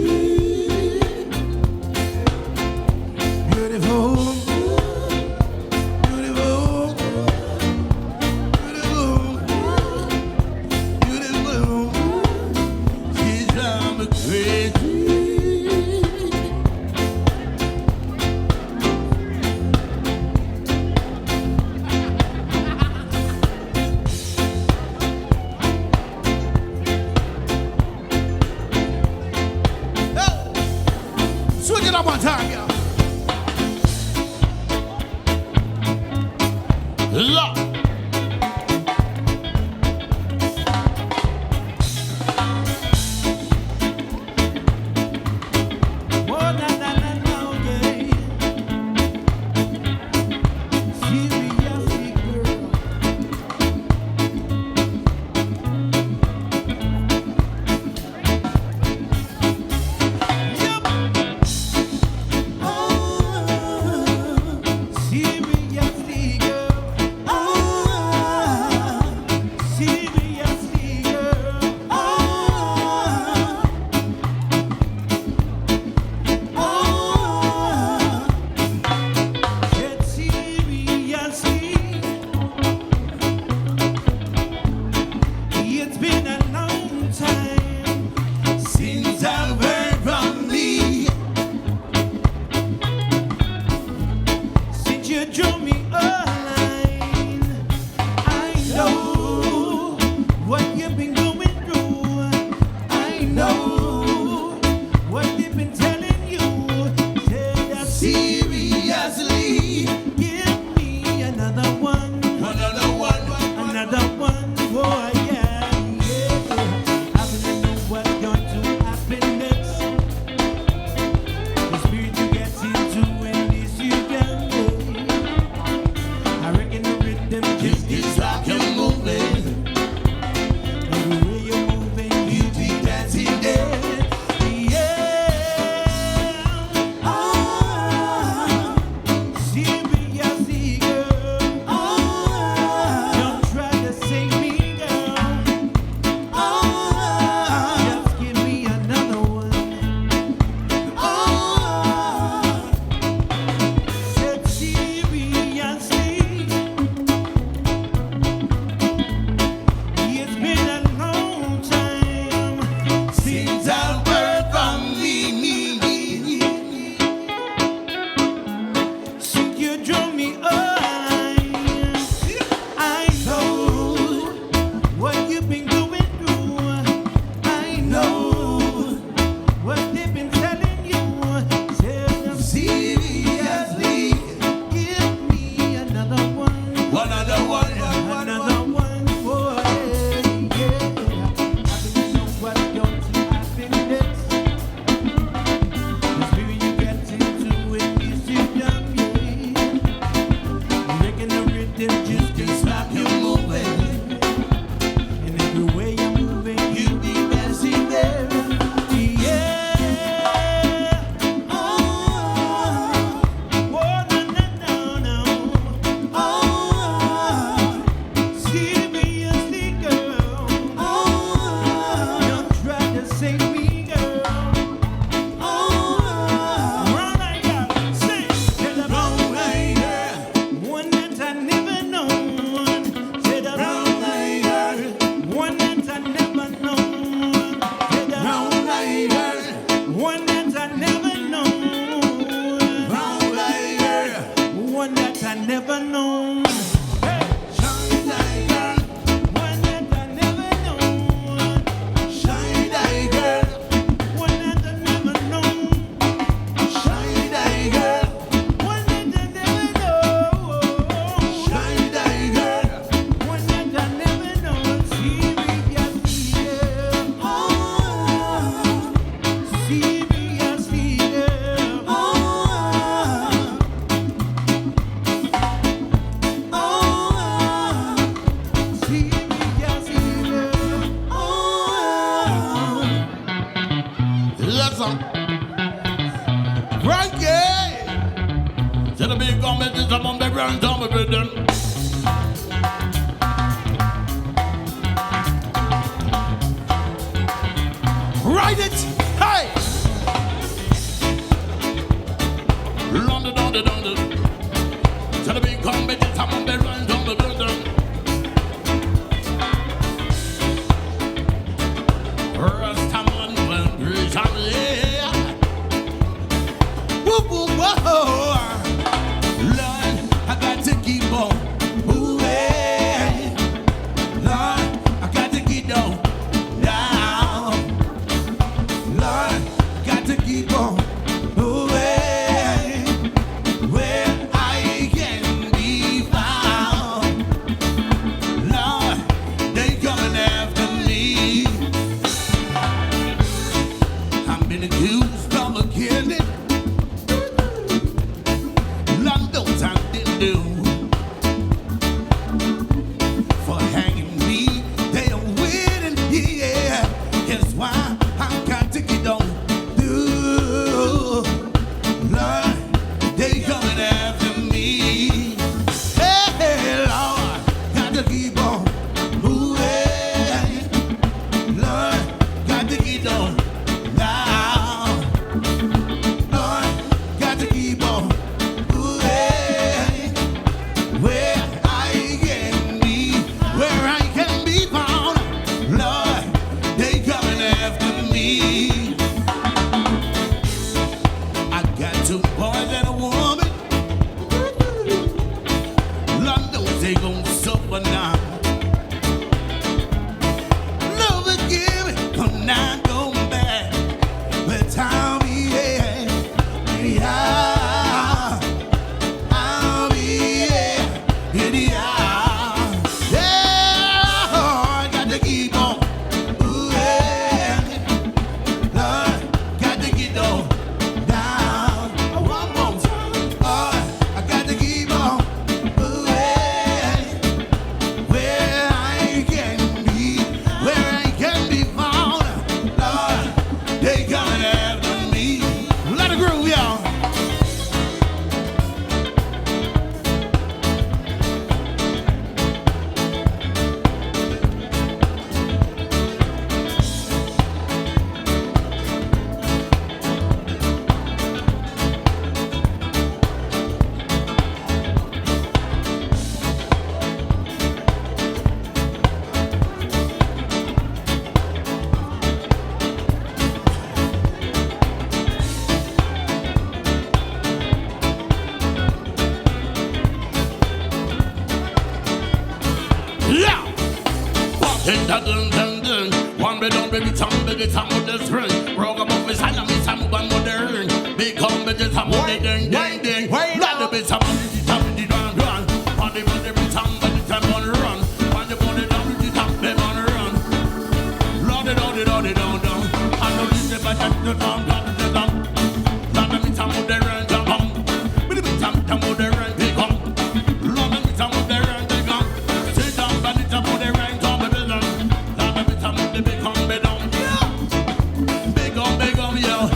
Beautiful, beautiful, beautiful, beautiful. She drives me crazy. Switch it up one time, y'all. Look. Oh, na, na, na, na, yeah. Seriously, girl. Yep. Oh, seriously, girl. Oh. I never known. Said a brown eyed girl, one that I never known. Said a brown eyed girl, one that I never known. Brown eyed girl, one that I never known. Shine eyed girl, one that I never known. Shine eyed girl, one that I never known. Shine eyed girl, one that I never know. Shine eyed girl, one that I never know. Serious girl, oh, serious girl, oh, serious girl, oh. Listen, Frankie, to the big government is among the ground down with them. Write it, hey! London, London, London. To the big government is among the ground down with them. Rastaman, well, Bridal, yeah. Whoop, whoop, whoa. Lord, I got to keep on moving. Lord, I got to keep on down. Lord, I got to keep on moving where I can be found. Lord, they coming after me. I've been accused of a killing. Lord knows I didn't do. For hanging me, they are winning, yeah. Guess why I got to get on through. Lord, they coming after me. Hey, Lord, got to keep on moving. Lord, got to keep on now. Lord, got to keep on moving where I can be found. Lord, they coming after me. I got two boys and a woman. Lord knows they gon' suffer now. Love again, come now, go back. But tell me, yeah, I'll be yeah, I got to keep on moving. Lord, got to get on down. One more time. I got to keep on moving where I can be found. Lord, they coming after me. Let it groove, y'all. Yeah! One bed on baby time with the spring. Rock up his hand and me some one modern. Big home, but just some ding ding ding. Let the bit some of the time the run run. On the body time, but the time on the run. On the body down the time them on the run. Lord it, Lord it, Lord it, Lord it. I know this is but that's the time, the time. Let the bit some of the run jump on. But the bit some of the run they come. Lord the bit some of the run they come. Sit down, but the time of the run come with the run. Let the bit some of the big come bed on. Big on, yo.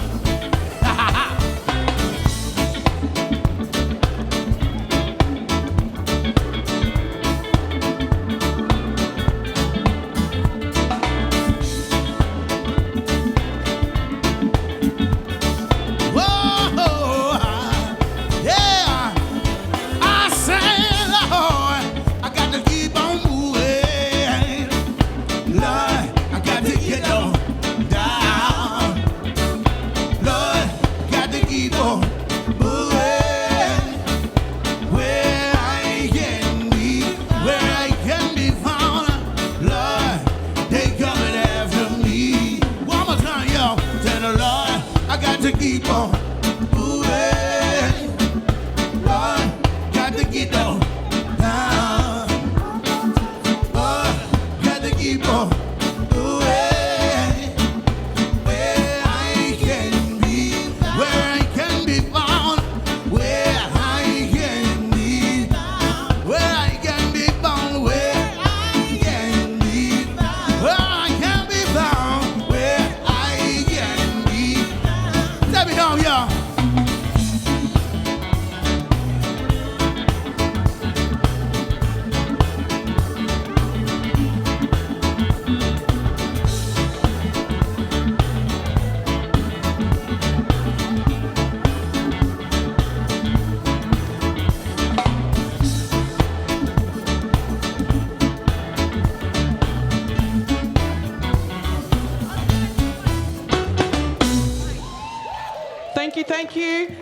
thank you.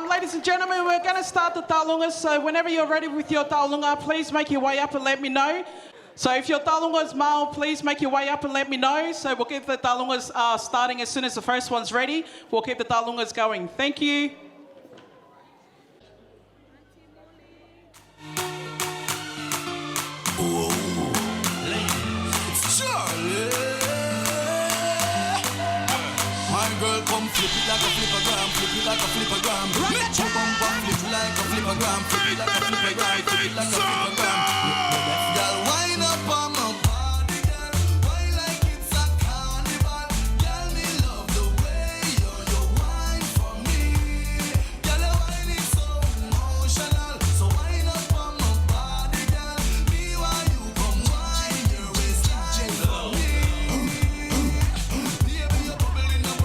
Ladies and gentlemen, we're going to start the taulungas, so whenever you're ready with your taulunga, please make your way up and let me know. So if your taulunga is male, please make your way up and let me know. So we'll keep the taulungas starting as soon as the first one's ready. We'll keep the taulungas going. Thank you. Girl, come flip it like a flippergram, flip it like a flippergram. Make your bumper flip like a flippergram, flip it like a flippergram, flip it like a flippergram. Girl, wind up on my body, girl. Wine like it's a carnival. Girl, me love the way you wine for me. Girl, your wine is so emotional. So wind up on my body, girl. Me while you come wine your waistline for me. Baby, you're bubbling up.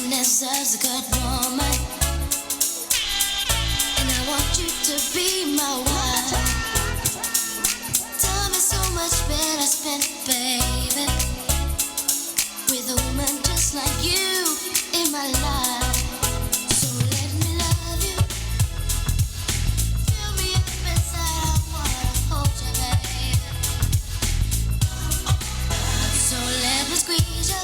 Deserves a good woman, and I want you to be my wife. Time is so much better spent, baby, with a woman just like you in my life. So let me love you, fill me up inside. I wanna hold you, baby. So let me squeeze you.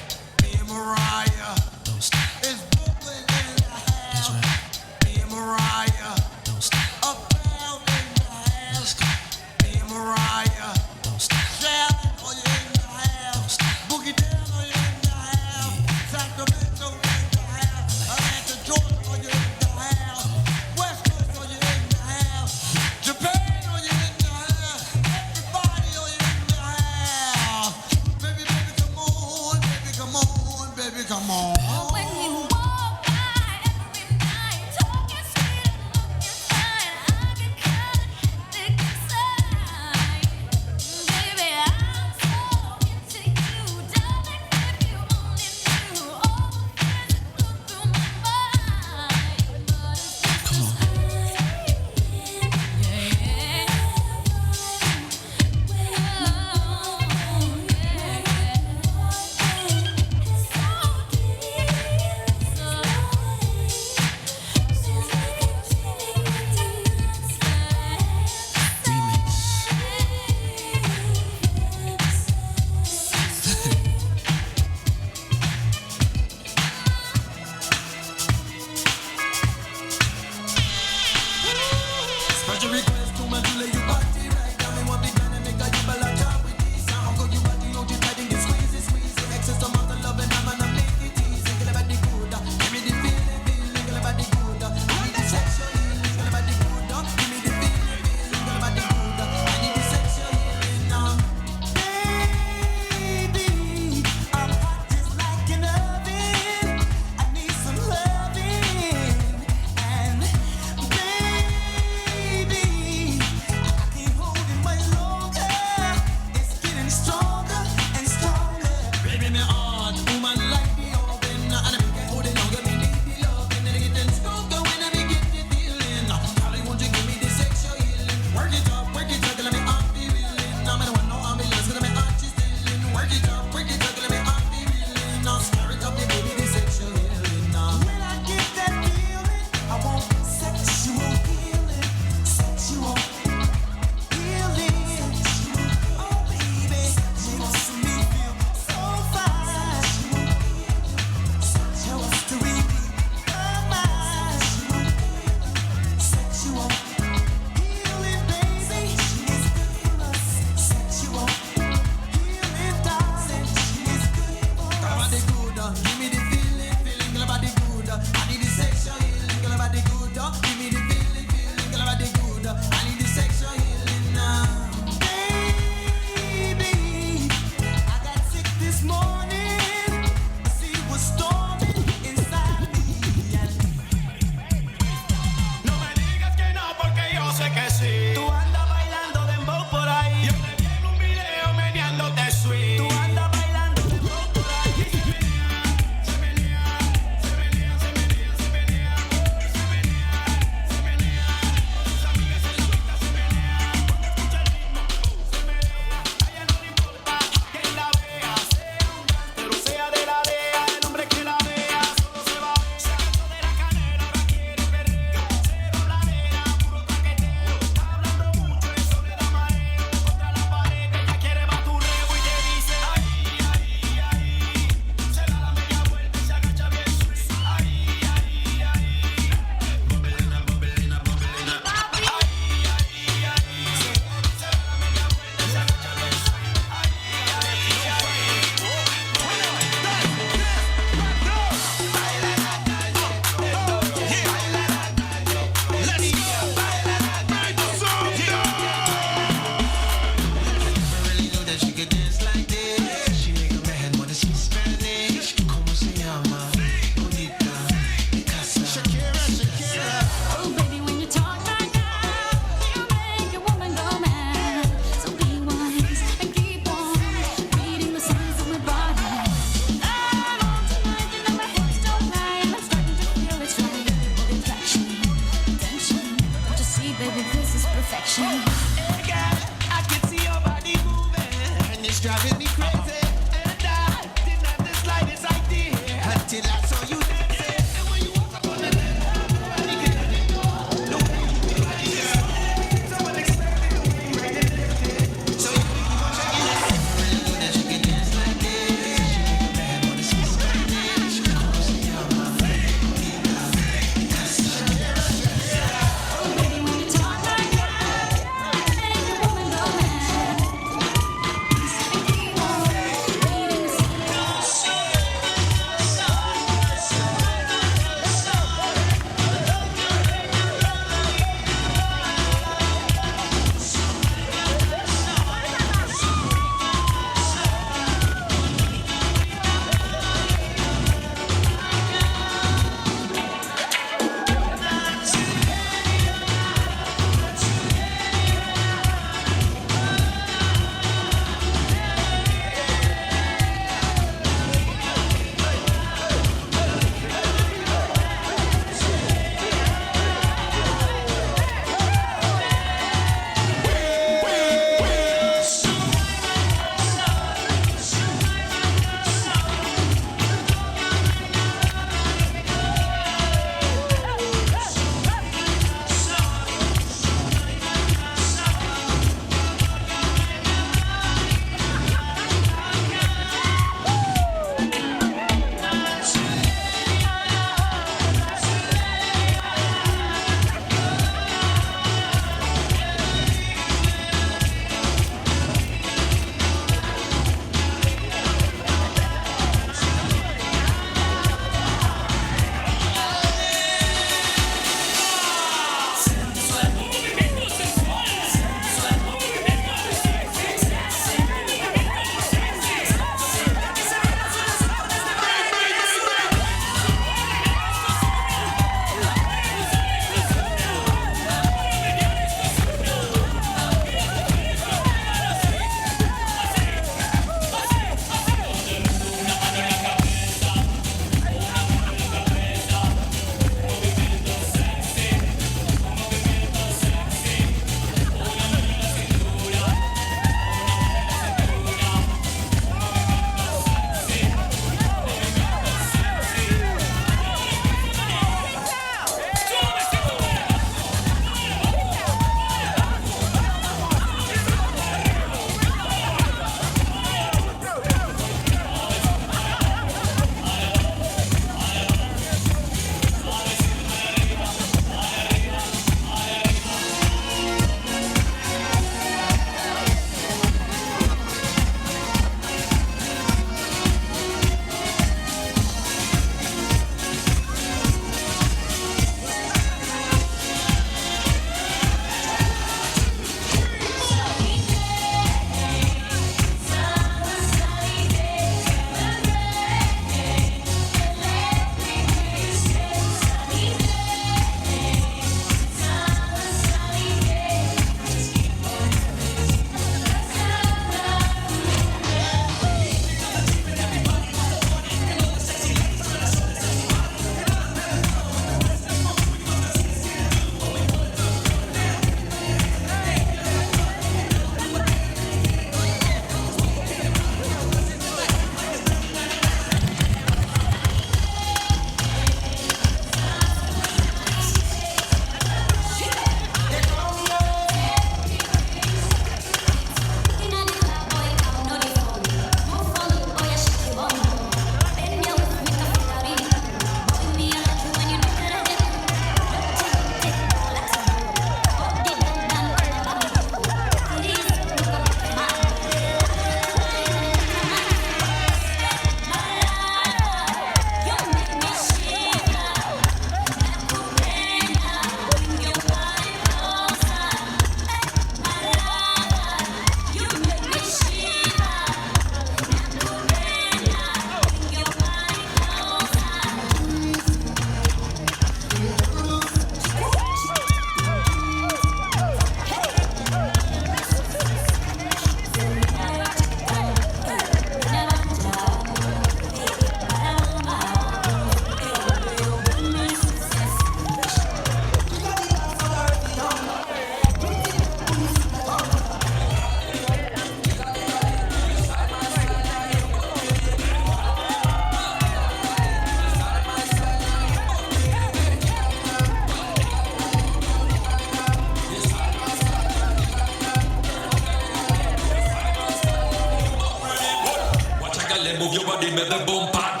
girl, move your body, make the bump pad.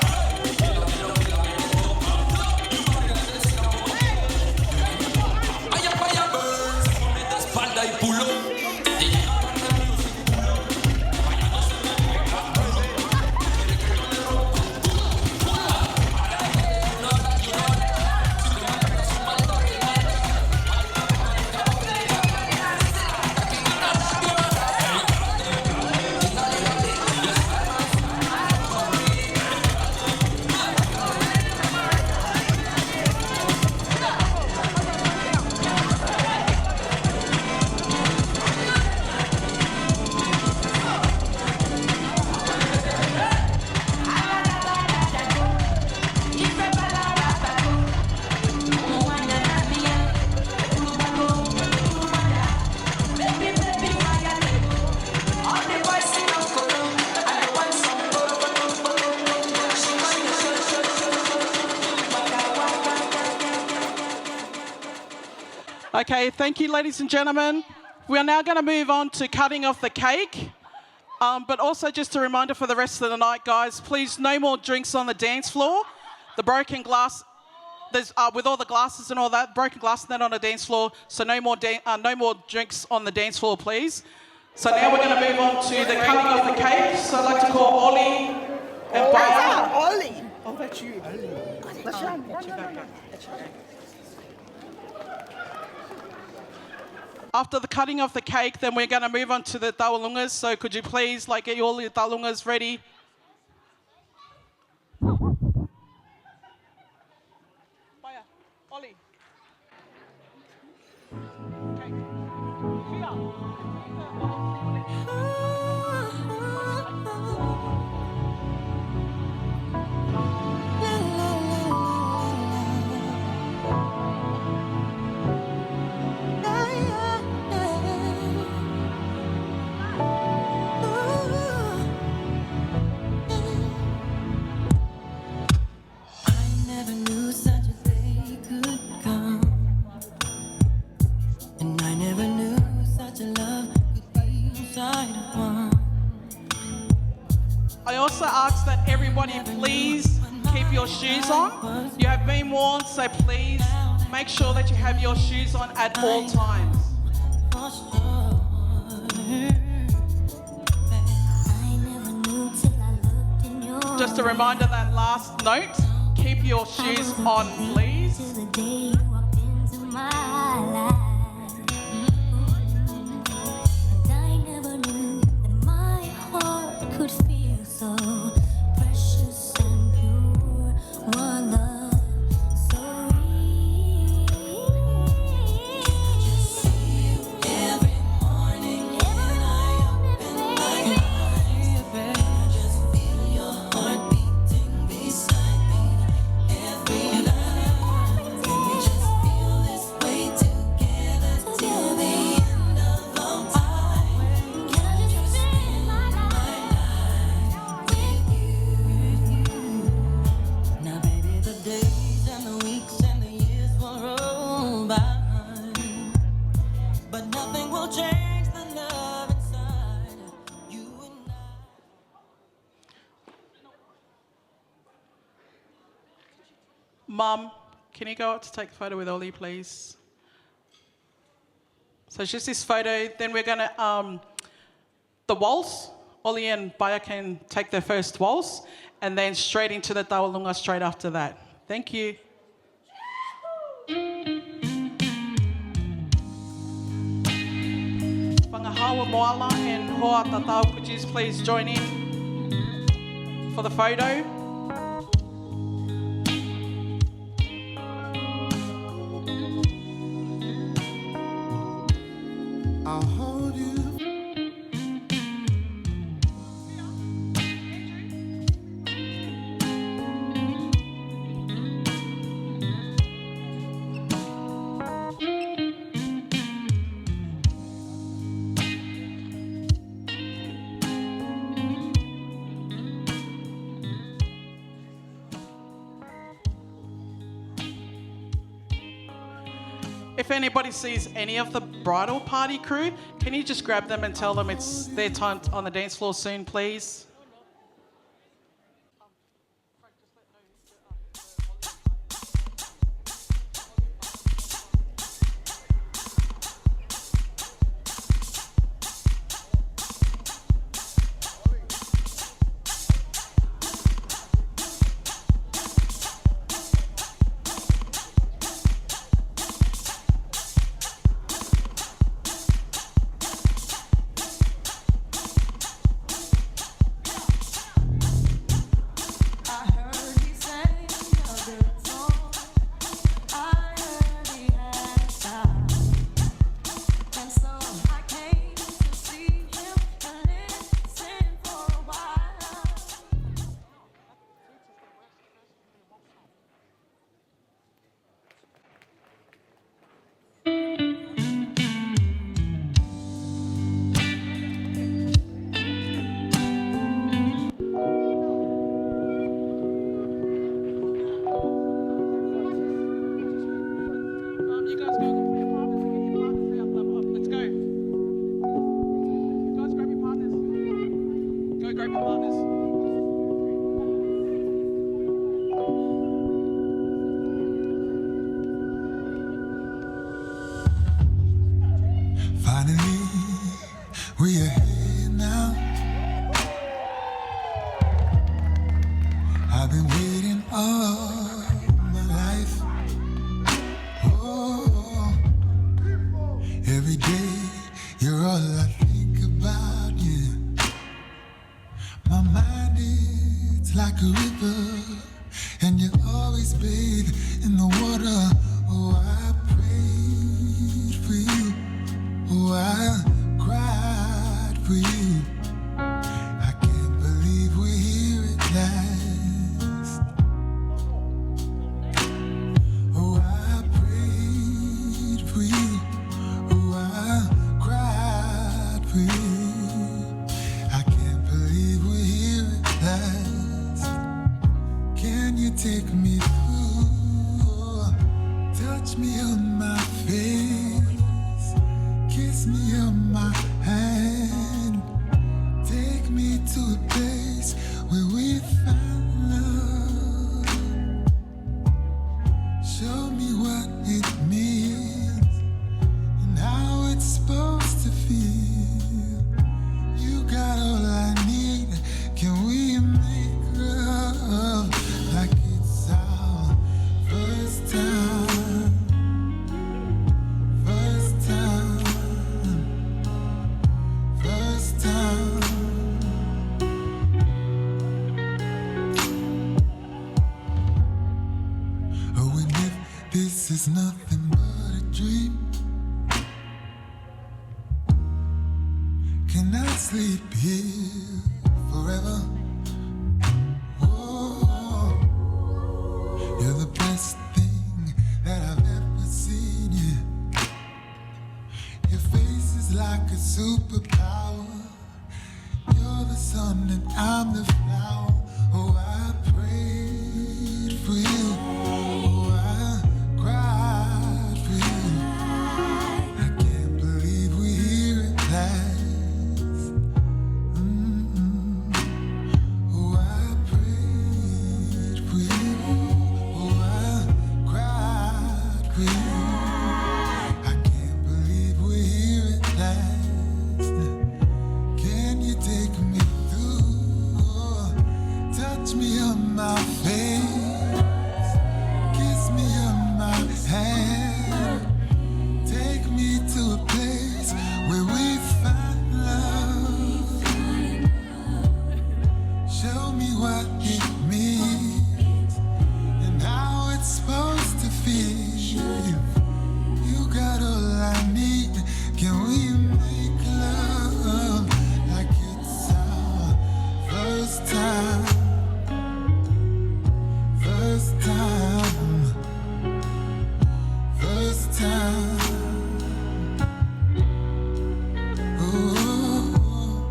Fire burns, make the spotlight pull up. Okay, thank you, ladies and gentlemen. We are now going to move on to cutting off the cake. But also just a reminder for the rest of the night, guys, please no more drinks on the dance floor. The broken glass, there's with all the glasses and all that, broken glass net on the dance floor, so no more drinks on the dance floor, please. So now we're going to move on to the cutting of the cake. So I'd like to call Ollie and Paea. Ollie. Oh, that's you. After the cutting of the cake, then we're going to move on to the taualungas. So could you please get all your taualungas ready? Paea, Ollie. Okay. I also ask that everybody please keep your shoes on. You have been warned, so please make sure that you have your shoes on at all times. Just a reminder, that last note, keep your shoes on, please. Mum, can you go up to take a photo with Ollie, please? So it's just this photo. Then we're going to, the waltz. Ollie and Paea can take their first waltz, and then straight into the taualunga straight after that. Thank you. Whangahawa Moala and Hoa Tatau, could you please join in for the photo? I'll hold you. If anybody sees any of the bridal party crew, can you just grab them and tell them it's their time on the dance floor soon, please? been waiting all my life. Oh, every day you're all I think about, yeah. My mind is like a river, and you always bathe in the water. Oh, I prayed for you. Oh, I cried for you. I can't believe we're here at last. Oh, I prayed for you. Oh, I cried for you. I can't believe we're here at last. Can you take me through? Touch me on my face, kiss me on my hand, take me to a place where we find love. Show me what it means and how it's supposed to feel. You got all I need. Can we make love like it's our first time? First time. First time. Oh, and if this is nothing but a dream, can I sleep here forever? Oh, you're the best thing that I've ever seen. Yeah. Your face is like a superpower. You're the sun and I'm the flower. Oh, I prayed for you. Oh, I cried for you. I can't believe we're here at last. Oh, I prayed for you. Oh, I cried for you. I can't believe we're here at last. Can you take me through? Touch me on my face, kiss me on my hand, take me to a place where we find love. Show me what it means and how it's supposed to feel. You got all I need. Can we make love like it's our first time? First time. First time. Oh,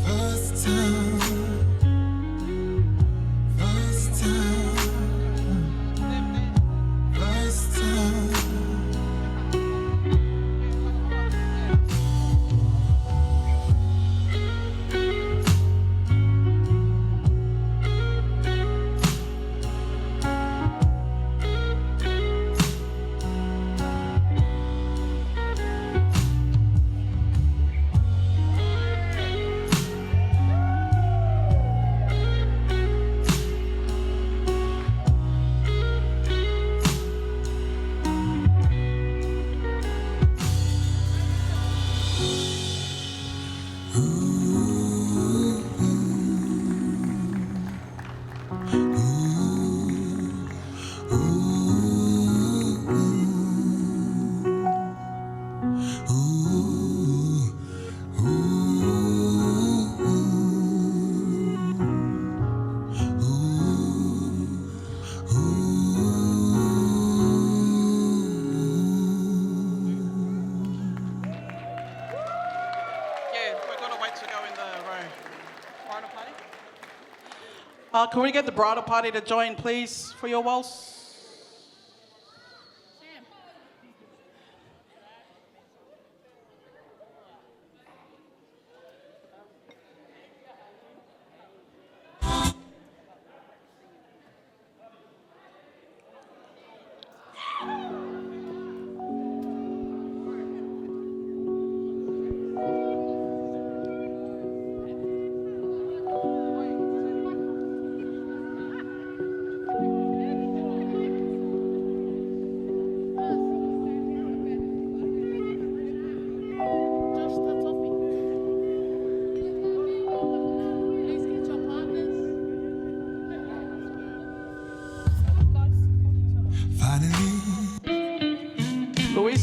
first time. First time. First time. Yeah, we're gonna wait to go in the row. Bridal party? Can we get the bridal party to join, please, for your waltz?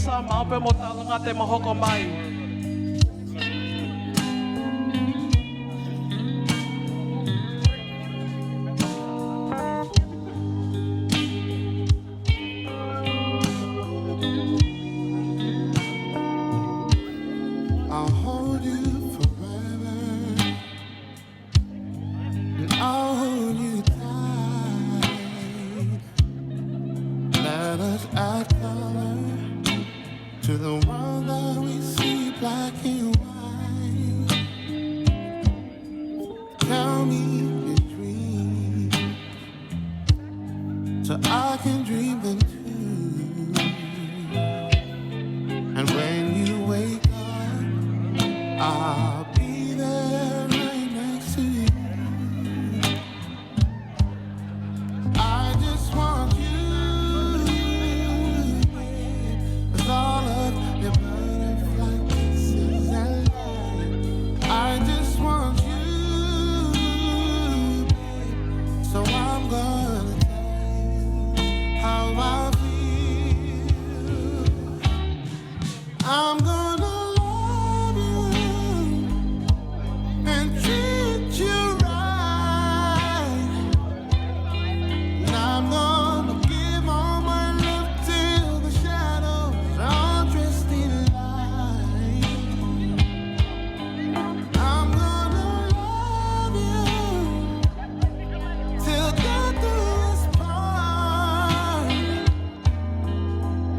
Lisa, maope mo talanga te mahoko mai. I'll hold you forever, and I'll hold you tight. Let us add color to the world that we see black and white. Tell me your dreams, so I can dream them too. And when you wake up, I'll be there right next to you. I just want you, with all of your butterfly kisses and light. I just want you, so I'm gonna tell you how I feel. I'm gonna love you and treat you right. And I'm gonna give all my love till the shadows are dressed in light. I'm gonna love you till death do us part.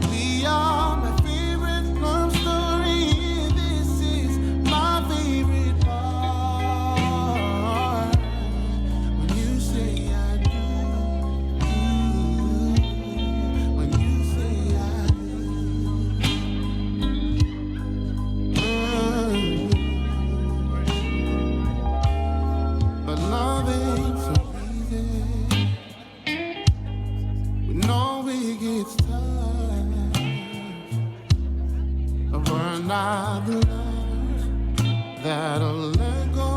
We are my favorite love story. This is my favorite part. When you say I do, when you say I do. But love ain't so easy. We know it gets tough. But we're not the lovers that'll let go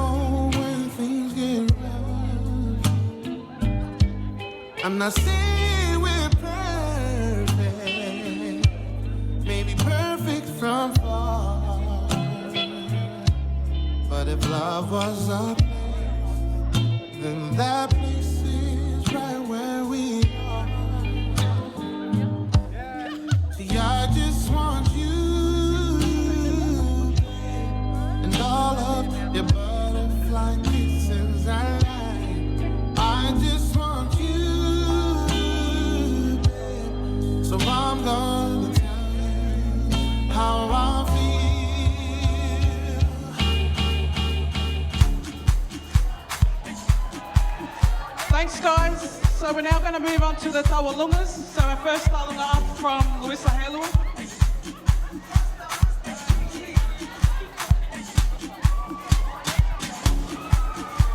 when things get rough. I'm not saying we're perfect, maybe perfect from far. But if love was a place, then that place is right where we are. See, I just want you and all of your butterfly kisses and light. I just want you, babe. So I'm gonna tell you how I feel. Thanks, guys. So we're now going to move on to the Tawalungas. So our first Tawalunga up from Luisa Helu.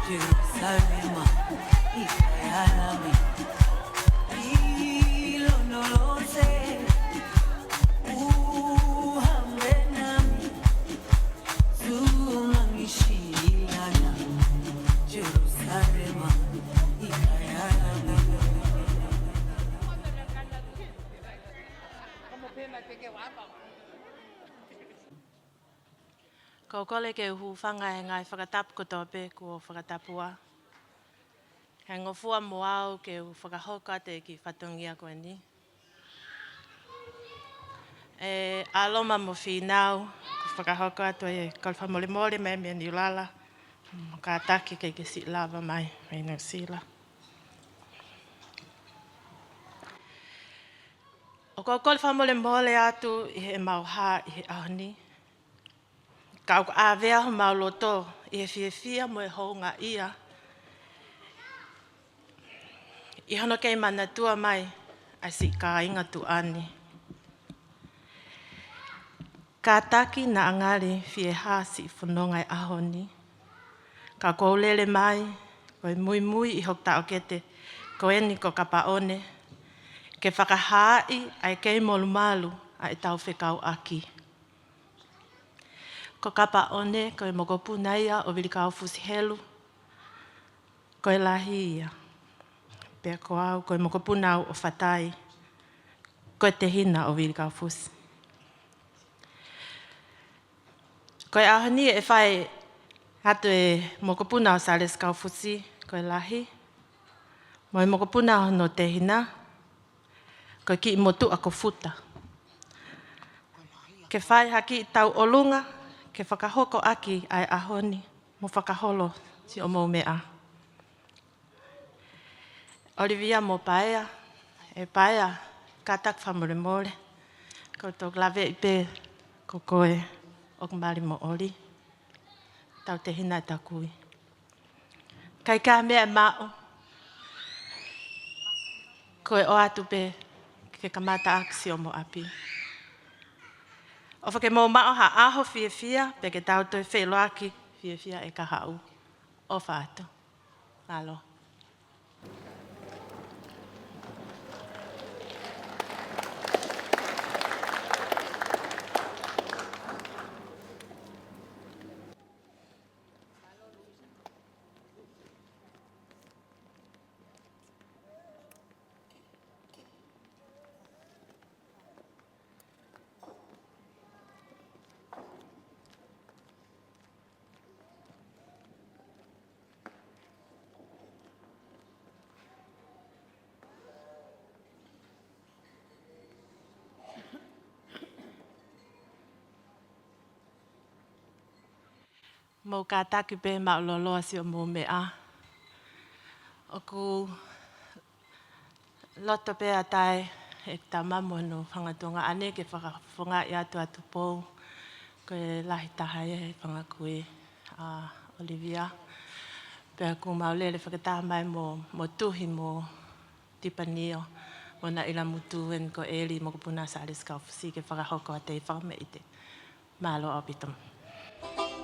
Jerusalema, ikayalami, ilonolose, uhambe nami, zungangishilana. Jerusalema, ikayalami. Ko kole ke hu whanga e ngai whakatapu ko tope ko whakatapua. He ngofua moao ke hu whakahoka te ki whatungia koe ni. E aloma mo whinau ko whakahoka atu e kalwha mole mole me me ni ulala. Ka ataki ke si lava mai me no sila. O ko kalwha mole mole atu i he mauha i he ahoni. Ka a vea ho mauloto i he whiawhia mo e hounga ia. I hono kei mana tua mai a si ka inga tu ani. Ka taki na angari whie hasi whanonga i ahoni. Ka koulele mai, koe mui mui i hok tau kete, ko eni ko kapaone. Ke whakahai ai kei molu malu a e tau whekau aki. Ko kapaone koe mokopu naia o vili kau fusi helu. Koe lahi ia. Pea ko au koe mokopu nau o whatai. Koe te hina o vili kau fusi. Koe ahoni e whai hatu e mokopuna o sales kaufusi, koe lahi. Mo e mokopuna no te hina. Koe ki i motu a ko futa. Ke whai haki i tau olunga, ke whakahoko aki ai ahoni, mo whakaholo si o mou mea. Olivia mo Paea, e Paea, katak whamure mole. Ko tō glave i pē, ko koe, o kumari mo oli. Tau te hina e takui. Kai ka mea mao. Koe o atu pē, ke kamata aksi o mo api. O whake mō mao ha aho fia fia, pe ke tau toi wheloaki fia fia e ka hau. O whātu. Alo. Mō ka taki pē mauloloa si o mō mea. O ku loto pēa tai e ta mamu no whangatunga ane ke whakawhunga i atu atu pou. Koe lahi tahai e whangakui Olivia. Pēa ku maulele whakataha mai mō tuhi mō tipanio. Mō na ila mutu en ko eli mō kupuna sa alis kaufusi ke whakahoko a te whakame i te. Malo o pitam. Thank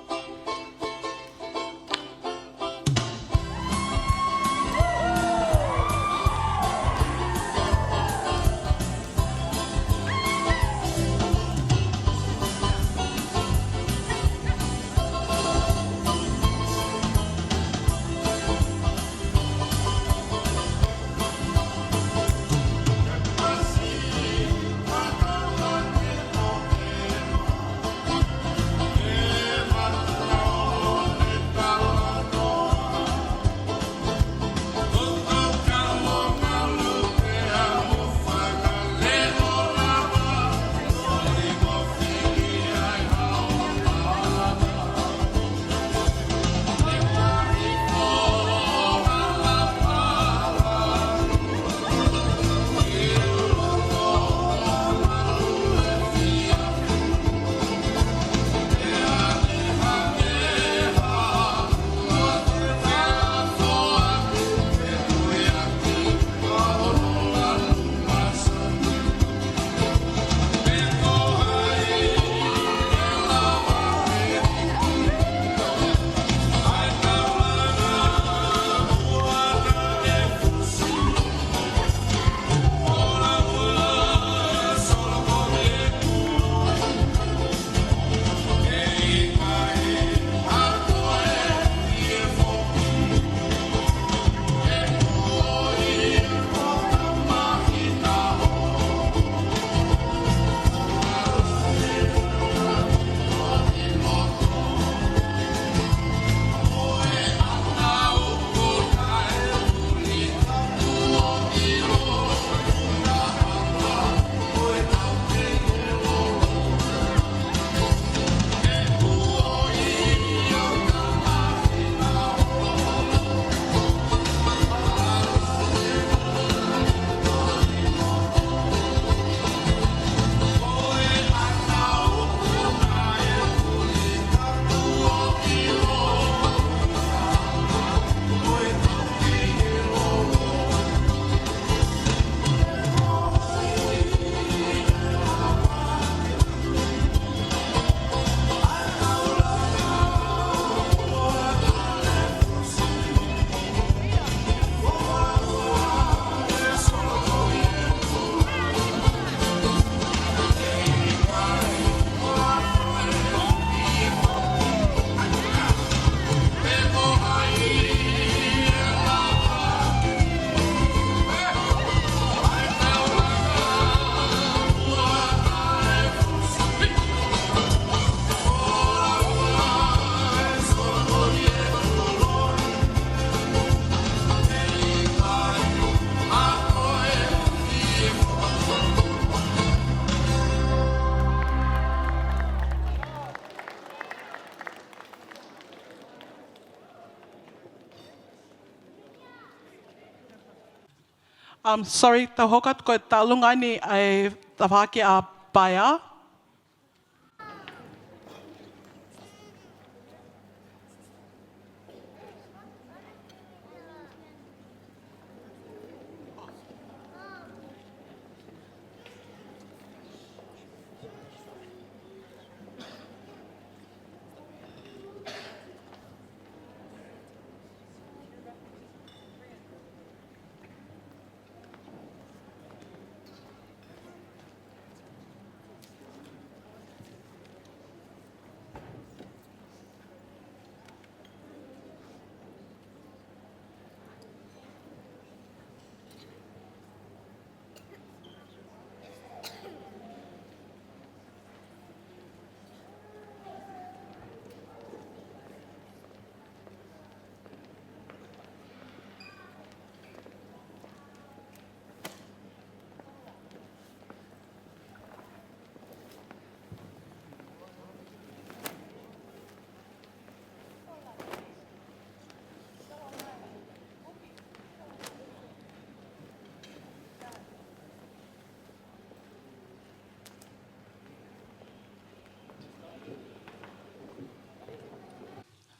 Sorry, tau hokat ko talungai ni ai tawhaki a Paea.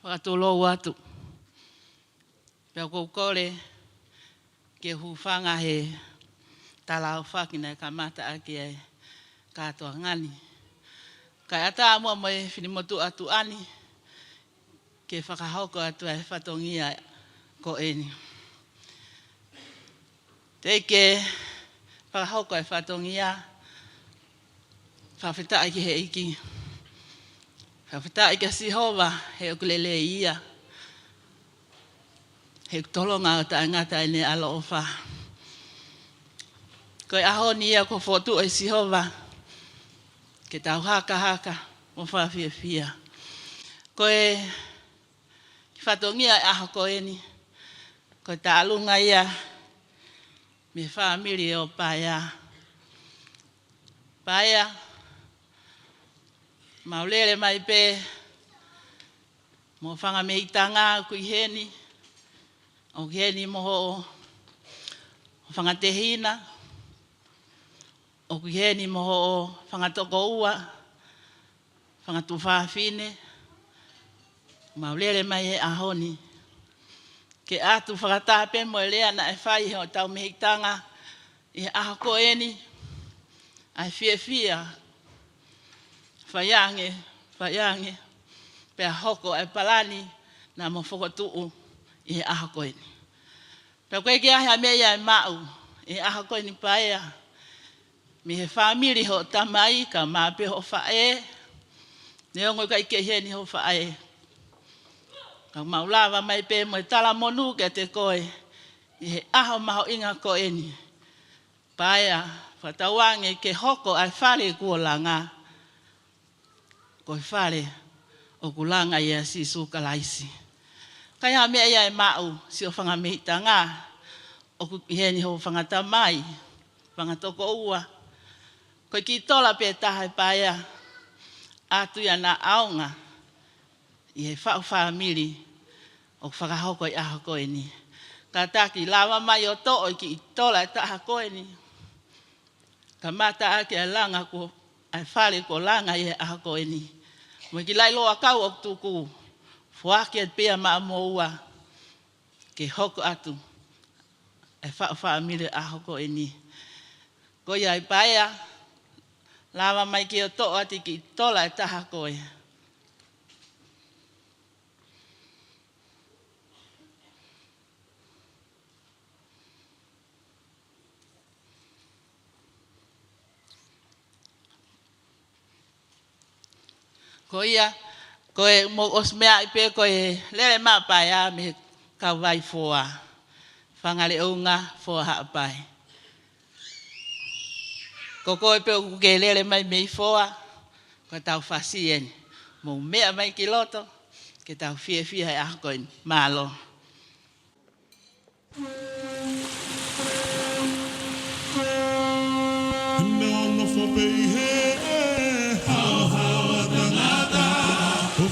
Whakatolo watu. Pea koukore ke hufanga he talau whakina ka mata ake ai katoa ngani. Kai ata mua mai whinimutu atu ani ke whakahoko atu ai whatongia ko eni. Teike whakahoko ai whatongia whawhita ai ki he iki. Whawhita ai ka sihova he ukulele ia. He tolonga o ta ngata ene alo ofa. Koe aho ni ia ko fotu ai sihova. Ke tau haka o whawhia fia. Koe whatongia aho ko eni. Koe ta alunga ia me whamiri o Paea. Paea maulele mai pe mo whanga me itanga kui heni. O heni moho o whanga tehina. O kui heni moho o whanga toko ua. Whanga tu whawhine. Maulele mai e ahoni. Ke atu whakatape mo e lea na e whai o tau me itanga. I aho ko eni. Ai fia. Whaiange, pea hoko ai palani na mo whakotuu i aho koeni. Pea koe ki ahi a mea ia e mau i aho koeni Paea. Mi he whamiri ho tamai ka maape ho whae. Neongo ka ike heni ho whae. Ka maulawa mai pe mo e tala monu ke te koe. I he aho maho inga koeni. Paea, whatawange ke hoko ai whare kuolanga. Koe whare o kulanga ia si sukalaisi. Kai ha mea ia e mau si o whanga mehita ngā. O heni ho whangata mai, whangatoko ua. Koe ki tola pe taha e Paea. Atu ia nā aonga. I he whau whamiri o whakahoko i aho koeni. Ka taki lawa mai o to'o ki tola e taha koeni. Ka mata ake a langa ko ai whare ko langa i he aho koeni. Mo ki lai loa kau o tuku. Fuake e pia maa moua. Ke hoko atu. E whaamire a hoko e ni. Ko ia i Paea. Lawa mai ki o toa ati ki tola e taha koe. Ko ia, koe mo osmea i pe koe lele maa Paea me ka vai foa. Whangare unga foa haapai. Ko koe pe o ke lele mai mei foa, ko tau whasien. Mo mea mai ki loto, ke tau fie hai akoin malo.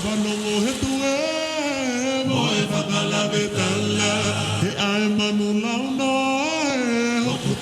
Whanongo he tue, mo e whakalawetala, he ai manu lau noe, hoku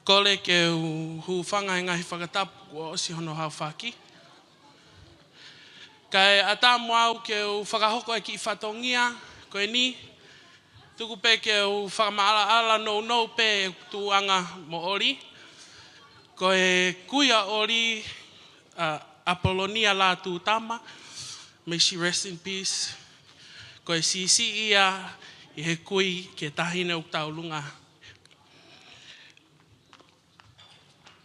Kole ke hu whanga e ngahi whakatapu o osi hono hau whaki. Kai ata moau ke u whakahoko e ki whatongia, koe ni, tuku pe ke u whakamaala ala no pe e tuanga mo ori. Koe kuia ori Apollonia Latu tama, may she rest in peace. Koe si ia I he kui ke tahine o taulunga.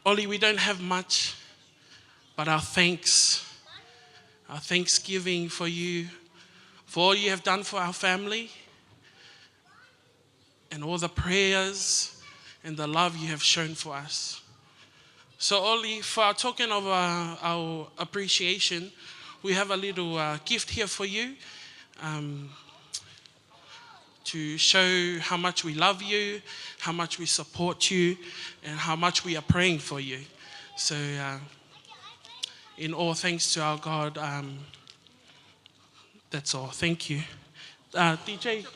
Oli, we don't have much, but our thanksgiving for you, for all you have done for our family, and all the prayers and the love you have shown for us. So Oli, for our token of our appreciation, we have a little gift here for you to show how much we love you, how much we support you, and how much we are praying for you. So in all thanks to our God, that's all. Thank you. DJ.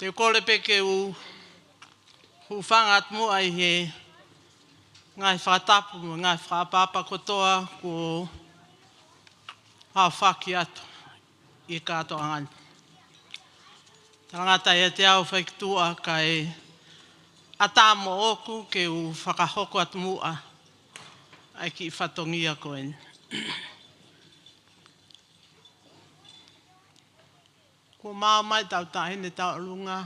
Te kore peke u whanga atu ai he ngai whatapu, ngai whapapa kotoa ko hawhaki atu i kātoa ngani. Tangata e te au whaikutua kai ata mo oku ke u whakahoko atu mua ai ki whatongia koen. Ko maa mai tau tahine tau lunga.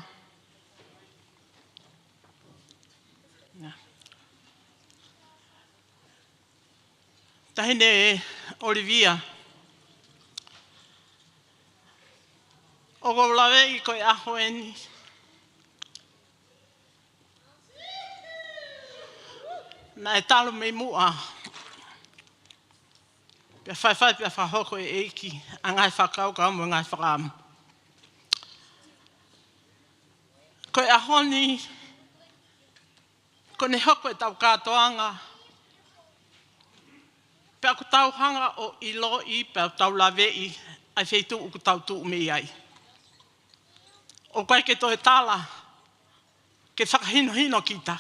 Tahine Olivia. O ko lawe i koe aho eni. Na e talo mei mua. Pia whaiwhai pia whahoko e eiki. A ngai whakau ka mo ngai whakamu. Koe ahoni. Ko ne hoko e tau kātoanga. Pea ko tau hanga o ilo i pea tau lawe i. Ai wheitu uku tau tuu mei ai. O koe ke toi tala. Ke whakahino hino kita.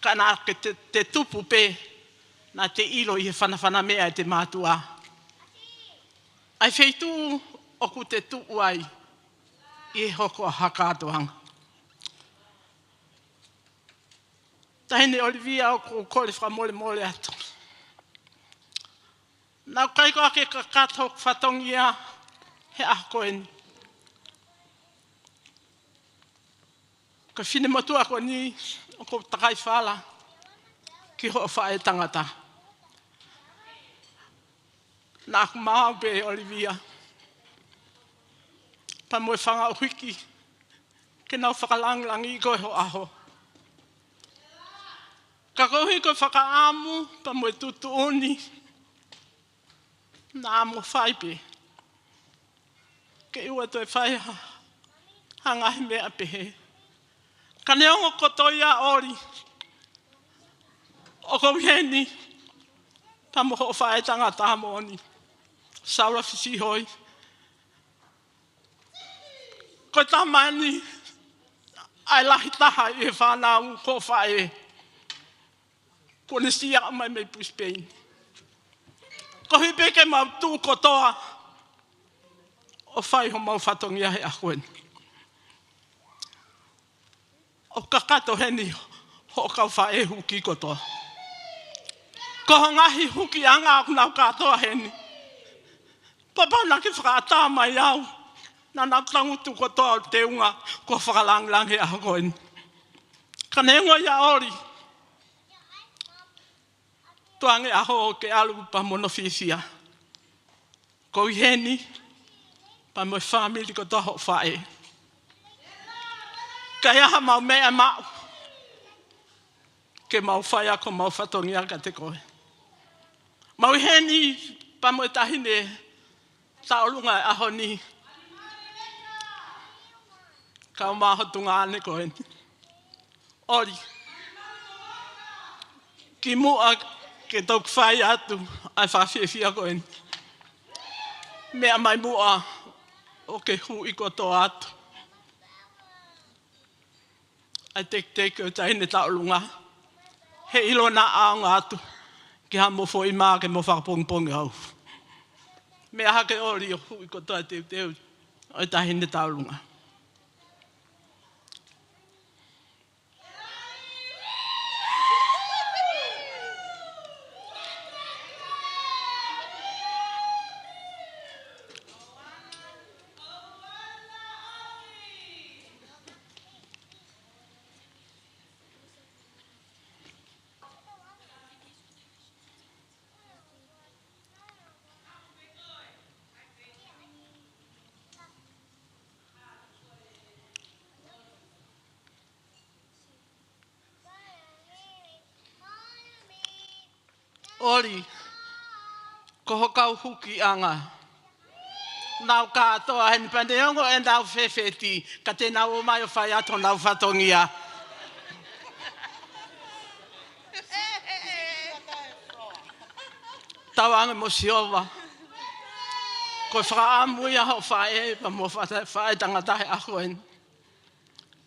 Ka nā ke te tupu pe. Nā te ilo i he whanawhana mea e te mātua. Ai wheitu oku te tuu ai. I hoko a hakātoanga. Tahine Olivia o ko kore whamole mole atu. Nau kai koa ke kakato whatongia he akoeni. Ka whine matua ko ni o ko takai whala ki ho whae tangata. Nā ku maau pe Olivia. Pa moe whanga o hiki. Ke nau whakalanglangi i koe ho aho. Ka kohi koe whakaamu pa moe tutu oni. Nā mo whaipe. Ke ua toi whai hangahi mea pehe. Ka neongo kotoia ori. O ko heni. Pa mo ho whae tangata hamo oni. Saura whisi hoi. Ko tamani. Ai lahi taha i he whanau ko whae. Ko ne sia mai mei Brisbane. Ko hipeke mau tū kotoa. O whai ho mau whatongia he ahuen. O kakato heni ho kau whae huki kotoa. Ko ho ngahi huki anga aku nau katoa heni. Papa na ki whakaata mai au. Na nau tangutu kotoa o te unga ko whakalanglang he ahuen. Ka nengo ia ori. Tuange aho ke alu pa monofisia. Ko i heni, pa mo family ko toho whae. Kai aha mau mea mau. Ke mau whaia ko mau whatongia ka te koe. Mau i heni, pa mo tahine, taolunga aho ni. Ka o maho tunga ane koe. Ori. Ki mua ke tau whai atu, ai whawhiawhia koe. Mea mai mua o ke hu i koto atu. Ai teke o tahine taolunga. He ilo na aonga atu. Ki ha mo fo i maa ke mo whakapongpongi au. Mea hake ori o hu i koto a teu o tahine taolunga. Ori, ko hokau huki anga. Nau katoa hen pandeongo e nau whewheti, ka te nau o mai o whai ato nau whatongia. Tawanga mo siowa. Ko whaamuia ho whae, pa mo whae tangatahe ahoen.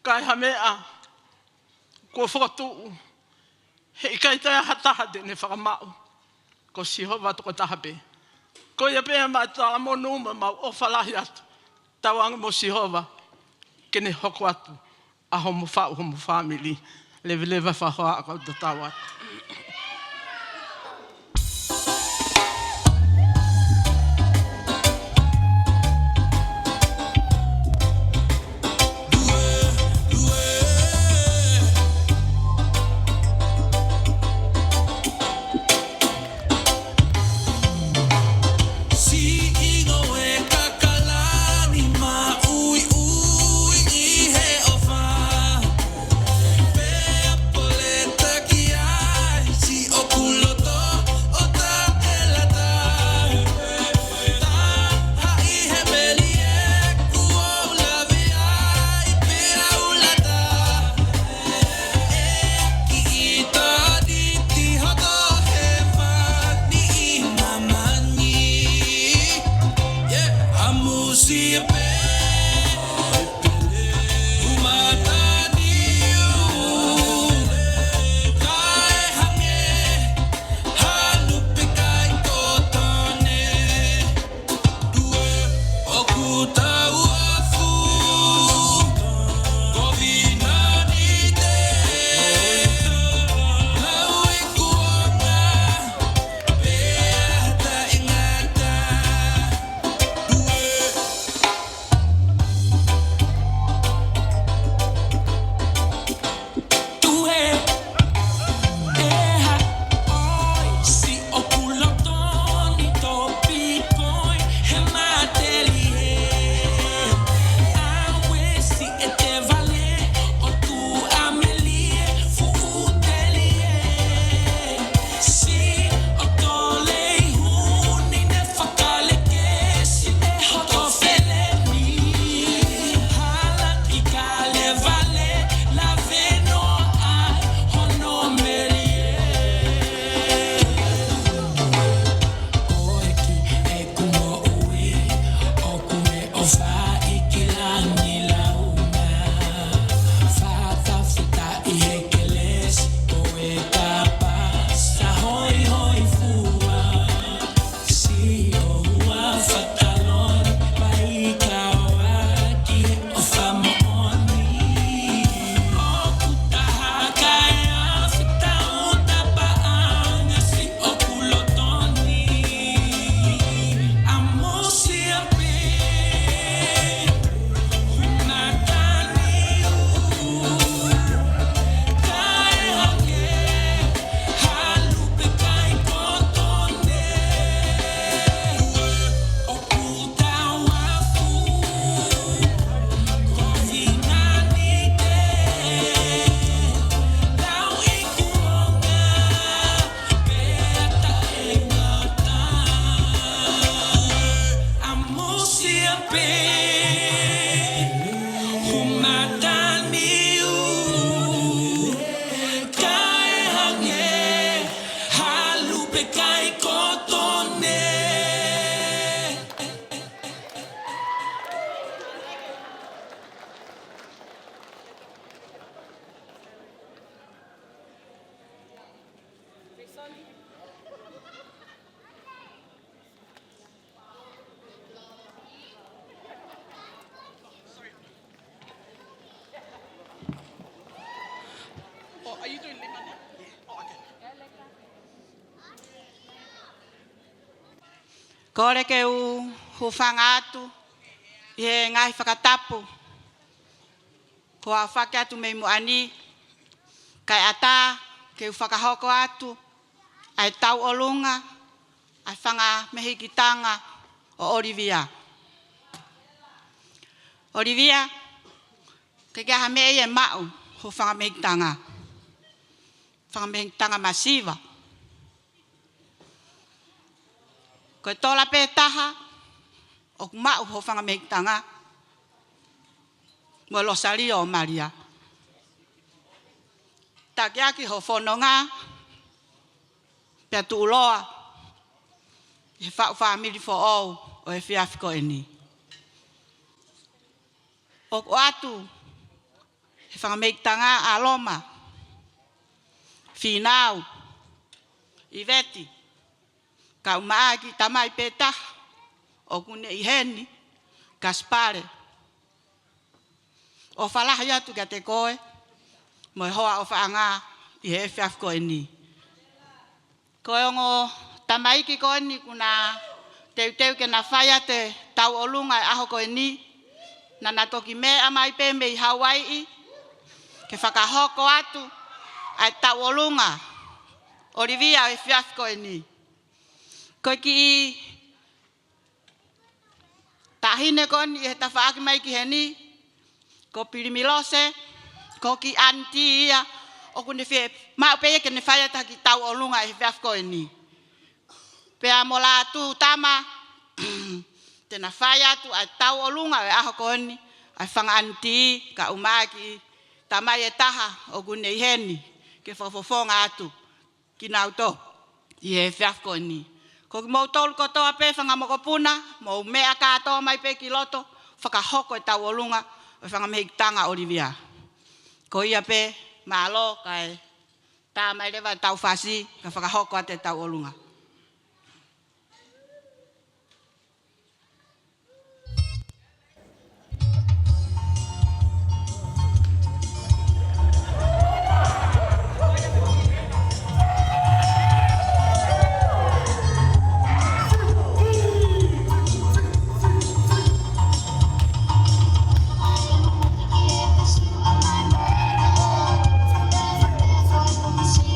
Kai hamea, ko whakatu, he ikai taia hataha te ne whakamau, ko Sihova toko tahape. Ko ia pēr mai tala mo numa mau o whalahi atu, tawanga mo Sihova, ke ne hoko atu, a homo whau, homo family, lewe whahoa a kau ta tau atu. Are you doing lima now? Oh, okay. Kore ke u hufanga atu, e ngai whakatapu. Ko a whake atu mei muani, kai ata ke u whakahoko atu, ai tau olunga, ai whanga mehikitanga o Olivia. Olivia, ke kia ha mei e mau, ho whanga mehikitanga. Whanga mehikitanga masiva. Koe tola pe taha, o kumau ho whanga meitanga, mo losari o Maria. Takiaki ho whanonga, pia tu uloa, he whau whamiri fo au, o e whiawhiko e ni. O atu, he whangameitanga a Loma, Whinau, Iveti, ka umaagi tamai peta, o kune iheni, Gaspare. O whalahi atu ka te koe, mo e hoa o whaanga i he whiawhiko e ni. Koe ongo tamaiki koe ni kuna teu ke na whaia te tau olunga e aho koe ni, na natoki mea mai pe me i Hawaii, ke whakahoko atu, ai tau olunga, Olivia e whiawhiko e ni. Koe ki i tahine koe ni e ta whaaki mai ki he ni, ko pirimilose, ko ki anti ia, o kune whie, maa peye ke ne whaia ta ki tau olunga e whiawhiko e ni. Pea mo Latu tama, tena whaia atu ai tau olunga e aho koe ni, ai whanga anti ka umaki, tamai e taha o kune iheni, ke whafofonga atu, ki nauto, i he whiawhiko e ni. Ko ki mou tolu kotoa pe whanga mokopuna, mou mea katoa mai pe ki loto, whakahoko e tau olunga, o whanga mehikitanga Olivia. Ko ia pe, maalo, kai tā mai rewa tau whasi, ka whakahoko a te tau olunga. See you.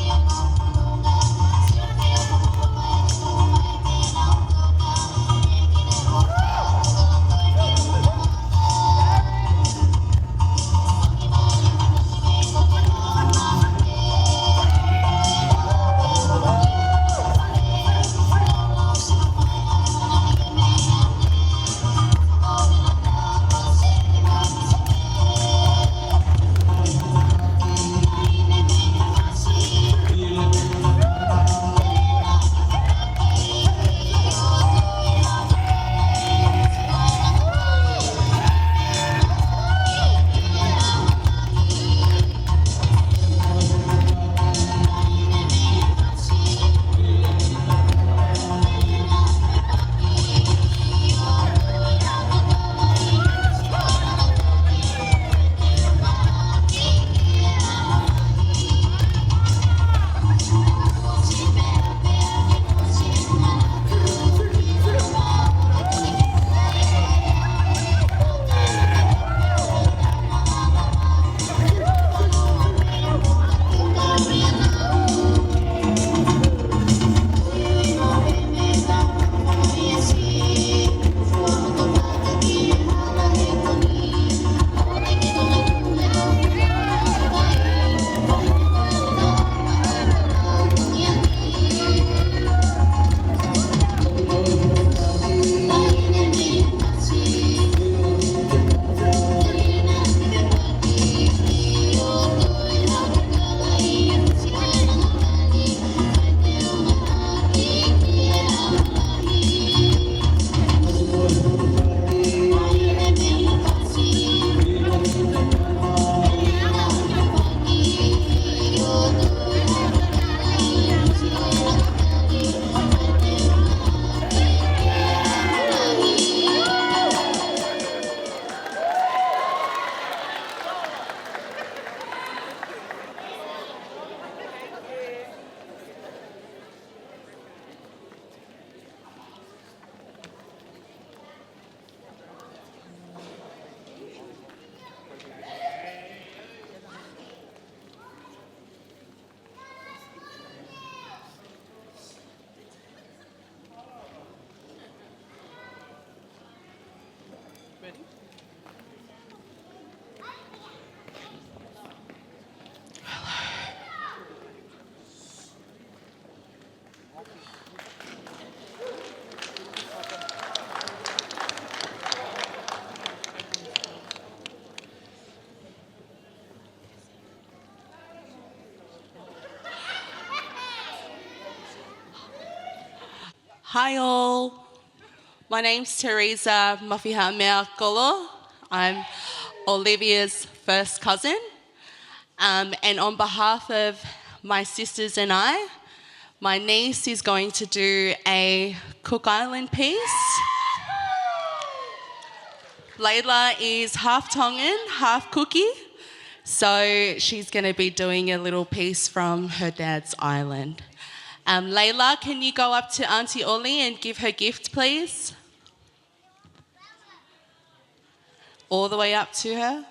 Hi all, my name's Teresa Mafihamea Golo. I'm Olivia's first cousin. And on behalf of my sisters and I, my niece is going to do a Cook Island piece. Layla is half Tongan, half Cookie, so she's going to be doing a little piece from her dad's island. Layla, can you go up to Auntie Ollie and give her gift, please? All the way up to her.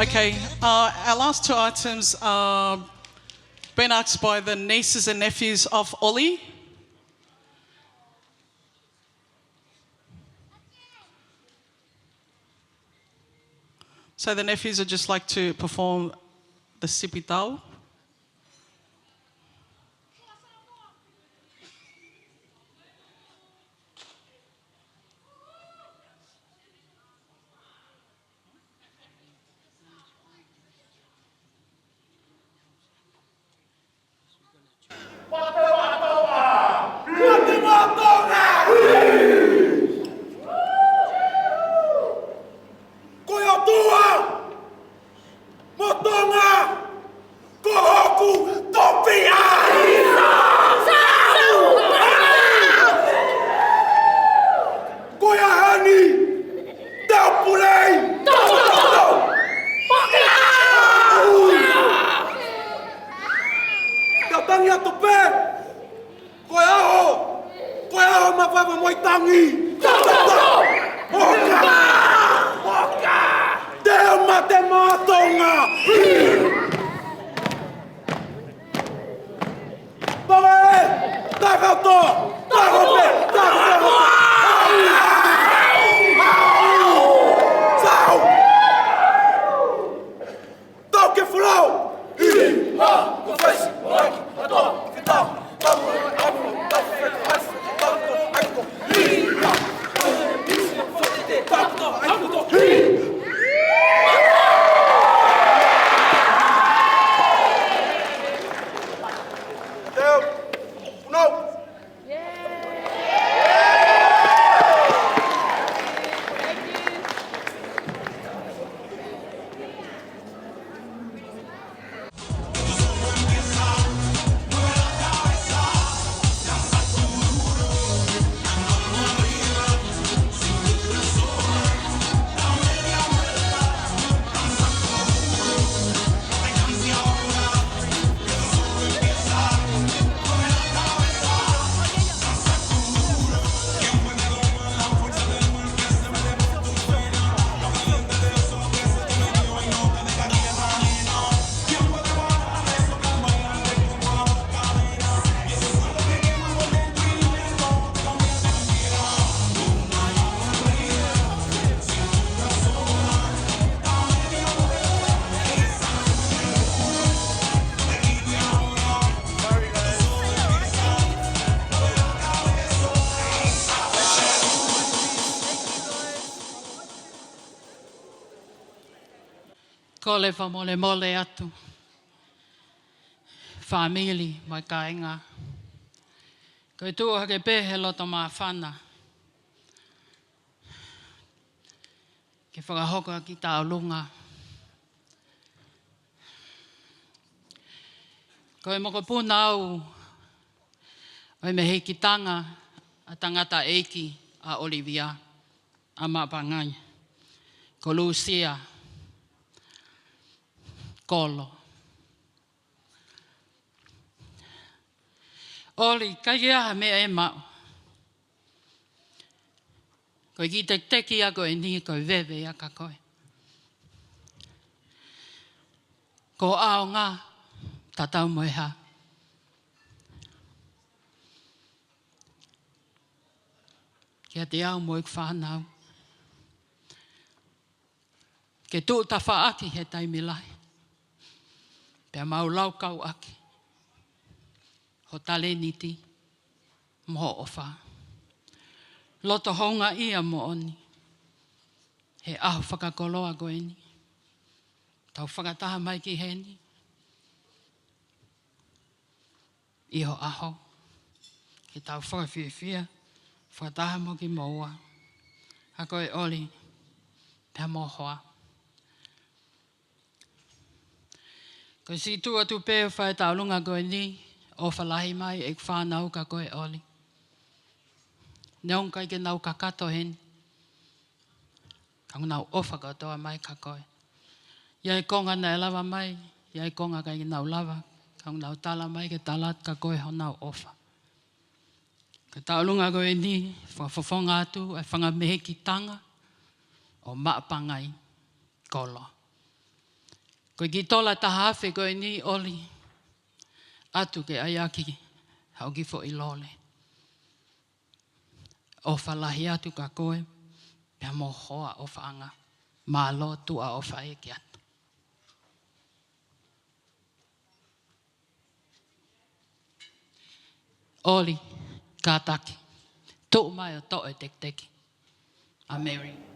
Okay, our last two items are been asked by the nieces and nephews of Ollie. So the nephews would just like to perform the sipitau. Ko le wha mole mole atu. Whamili mai ka inga. Ko i tua ke pehe loto mā whana. Ke whakahoka ki tā lunga. Ko i moko puna au. Oi me heki tanga a tangata eiki a Olivia. A mapangai. Ko Lucia. Kolo. Oli, kai aha mea e mau. Koe ki te teki a koe ni koe wewe a ka koe. Ko ao ngā, tatau moe ha. Kia te au moe whanau. Ke tū ta whaaki he taimi lai. Pea mau lau kau aki. Ho tale niti. Moho o wha. Loto honga ia mo oni. He aho whakakoloa koe ni. Tau whakataha mai ki he ni. Iho aho. He tau whakawhiawhia. Whakataha mo ki moua. Ha koe oli. Pea mohoa. Ko si tua tu peo whae tau lunga koe ni, o whalahi mai e whanau ka koe oli. Neong kai ke nau ka kato hen. Ka nau ofa katoa mai ka koe. Iai konga na lawa mai, iai konga kai ke nau lava, ka nau tala mai ke talat ka koe ho nau ofa. Ka tau lunga koe ni, whawhawhonga atu, e whangamehe ki tanga, o maapangai kolo. Koe ki tola tahawhi koe ni oli, atu ke aiaki, hau ki fo i lole. O whalahi atu ka koe, pia mo hoa o whaanga, Malo tua o whae ki atu. Oli, ka taki. Tō mai o tō e tek teki. A Mary.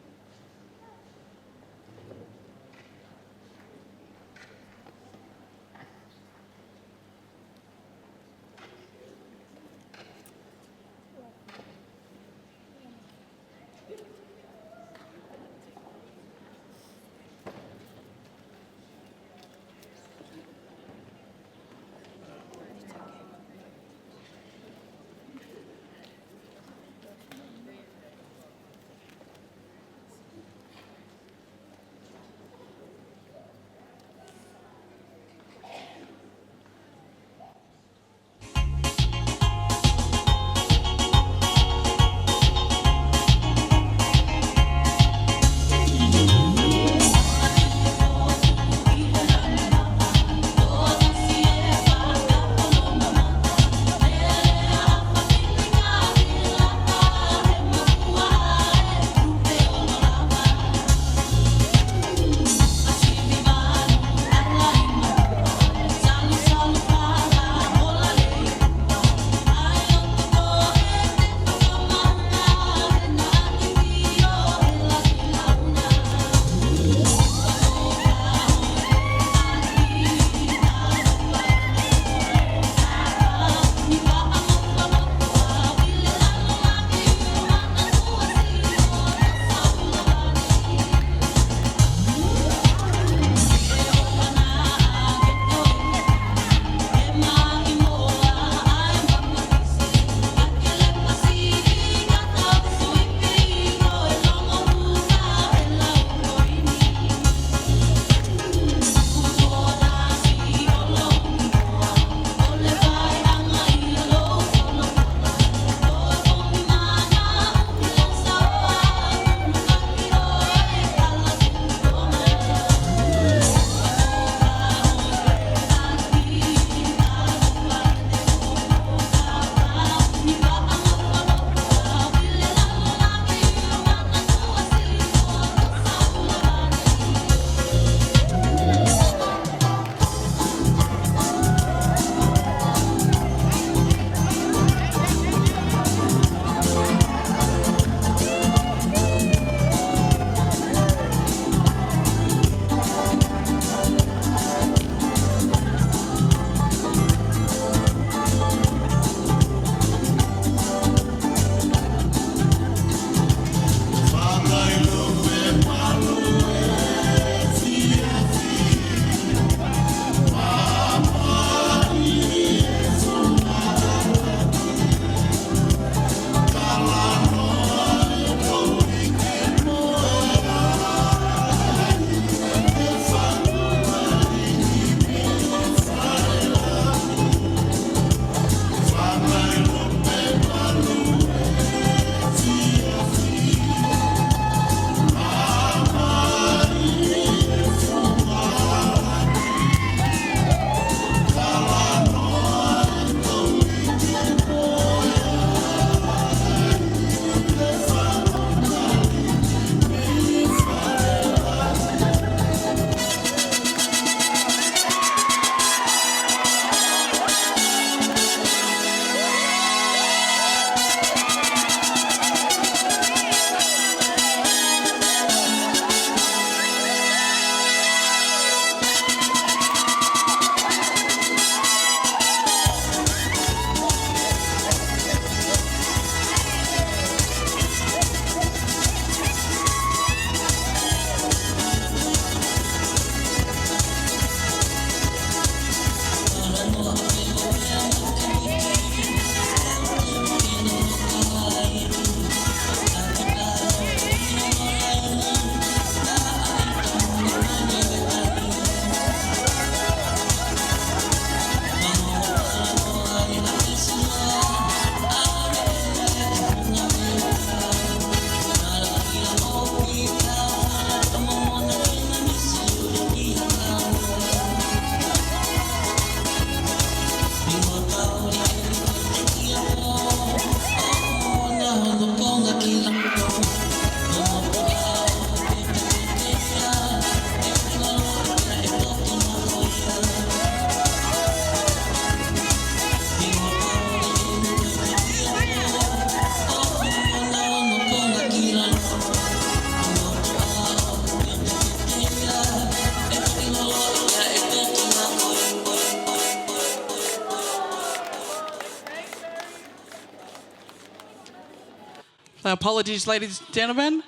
Apologies, ladies and gentlemen.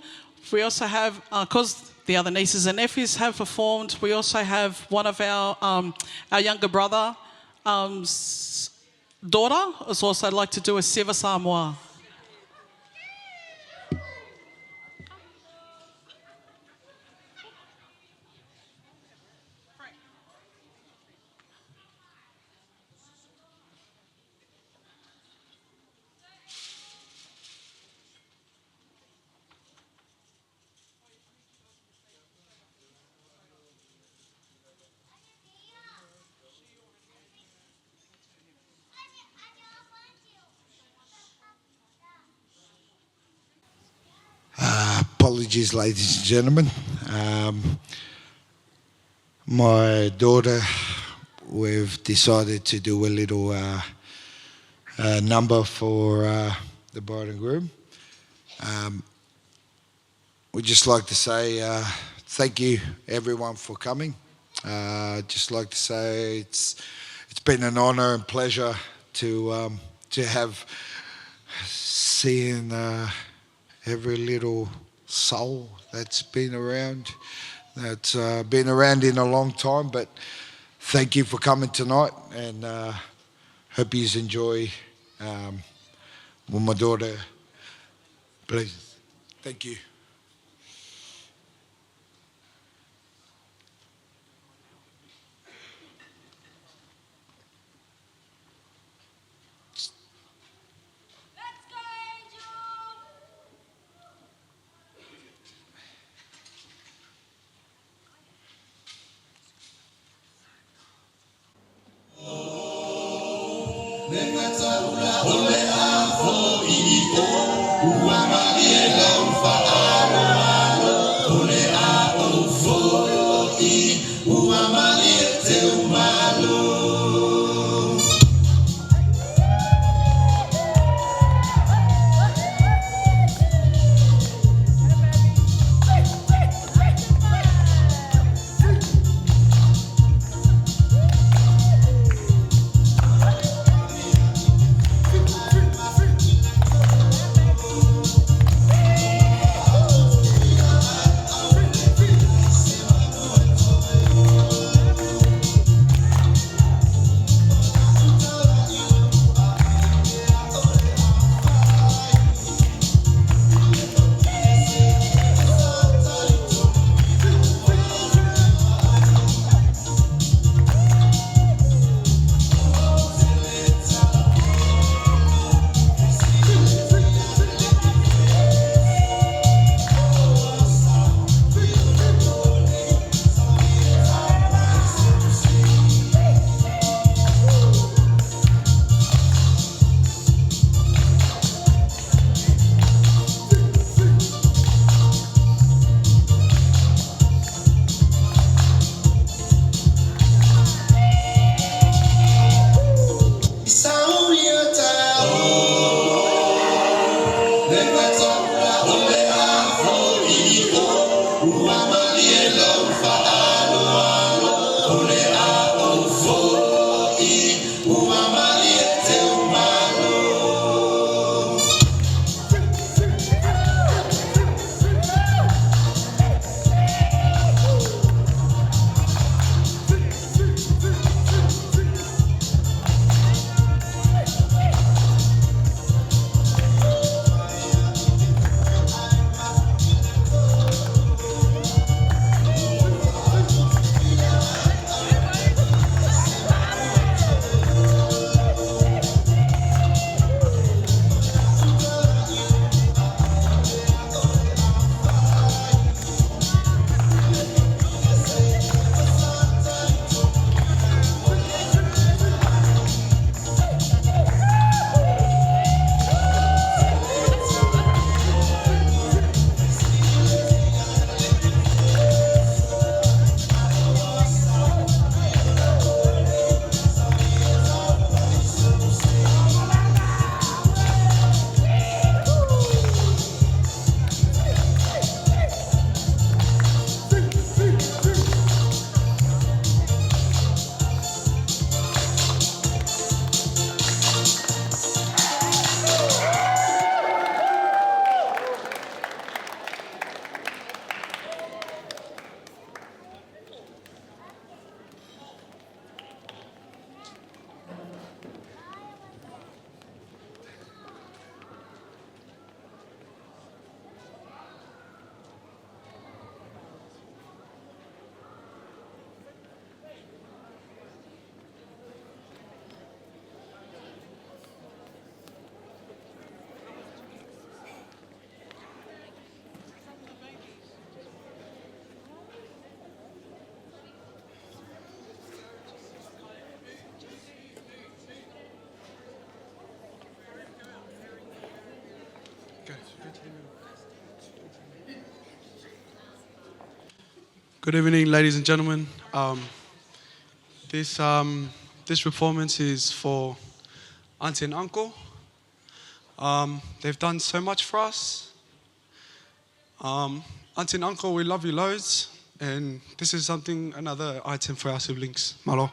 We also have, because the other nieces and nephews have performed, we also have one of our younger brother, daughter, has also like to do a Siva Samoa. Apologies, ladies and gentlemen. My daughter, we've decided to do a little number for the bride and groom. We'd just like to say thank you, everyone, for coming. Just like to say it's been an honour and pleasure to have seen every little soul that's been around in a long time. But thank you for coming tonight, and hope you enjoy with my daughter. Please, thank you. Good evening, ladies and gentlemen. This performance is for Auntie and Uncle. They've done so much for us. Auntie and Uncle, we love you loads, and this is another item for our siblings. Malo.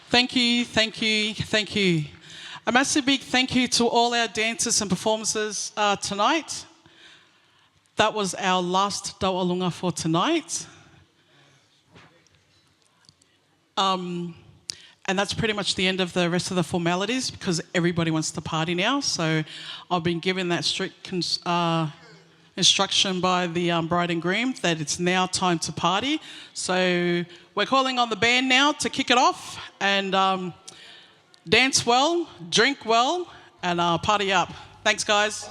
Thank you, thank you, thank you. A massive big thank you to all our dancers and performers tonight. That was our last Daualunga for tonight. And that's pretty much the end of the rest of the formalities because everybody wants to party now. So I've been given that strict instruction by the bride and groom that it's now time to party. So we're calling on the band now to kick it off and dance well, drink well, and party up. Thanks, guys.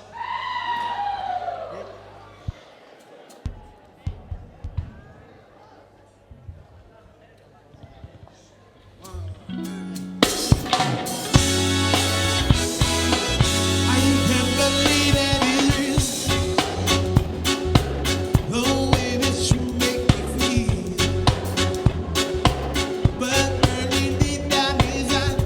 But early deep down inside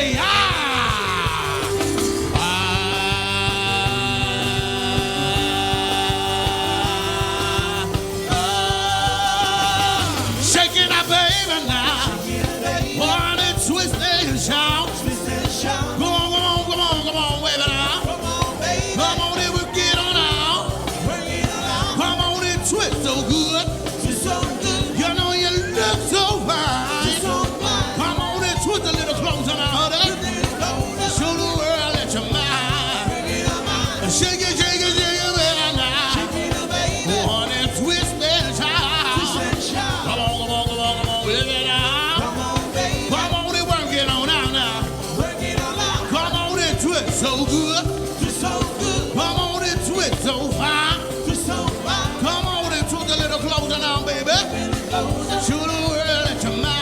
say, shaking up, baby, now. One and twist and shout. Come on, come on, come on, come on, baby, now. Come on, it will get on out. Come on and twist so good. You know you look so fine. Come on and twist a little closer now, honey. Show the world that you're mine. Shake it, shake it, shake it, baby, now. One and twist and shout. Come on, come on, come on, come on, baby, now. Come on and work it on out now. Come on and twist so good. Come on and twist so fine. Come on and twist a little closer now, baby. Show the world that you're mine.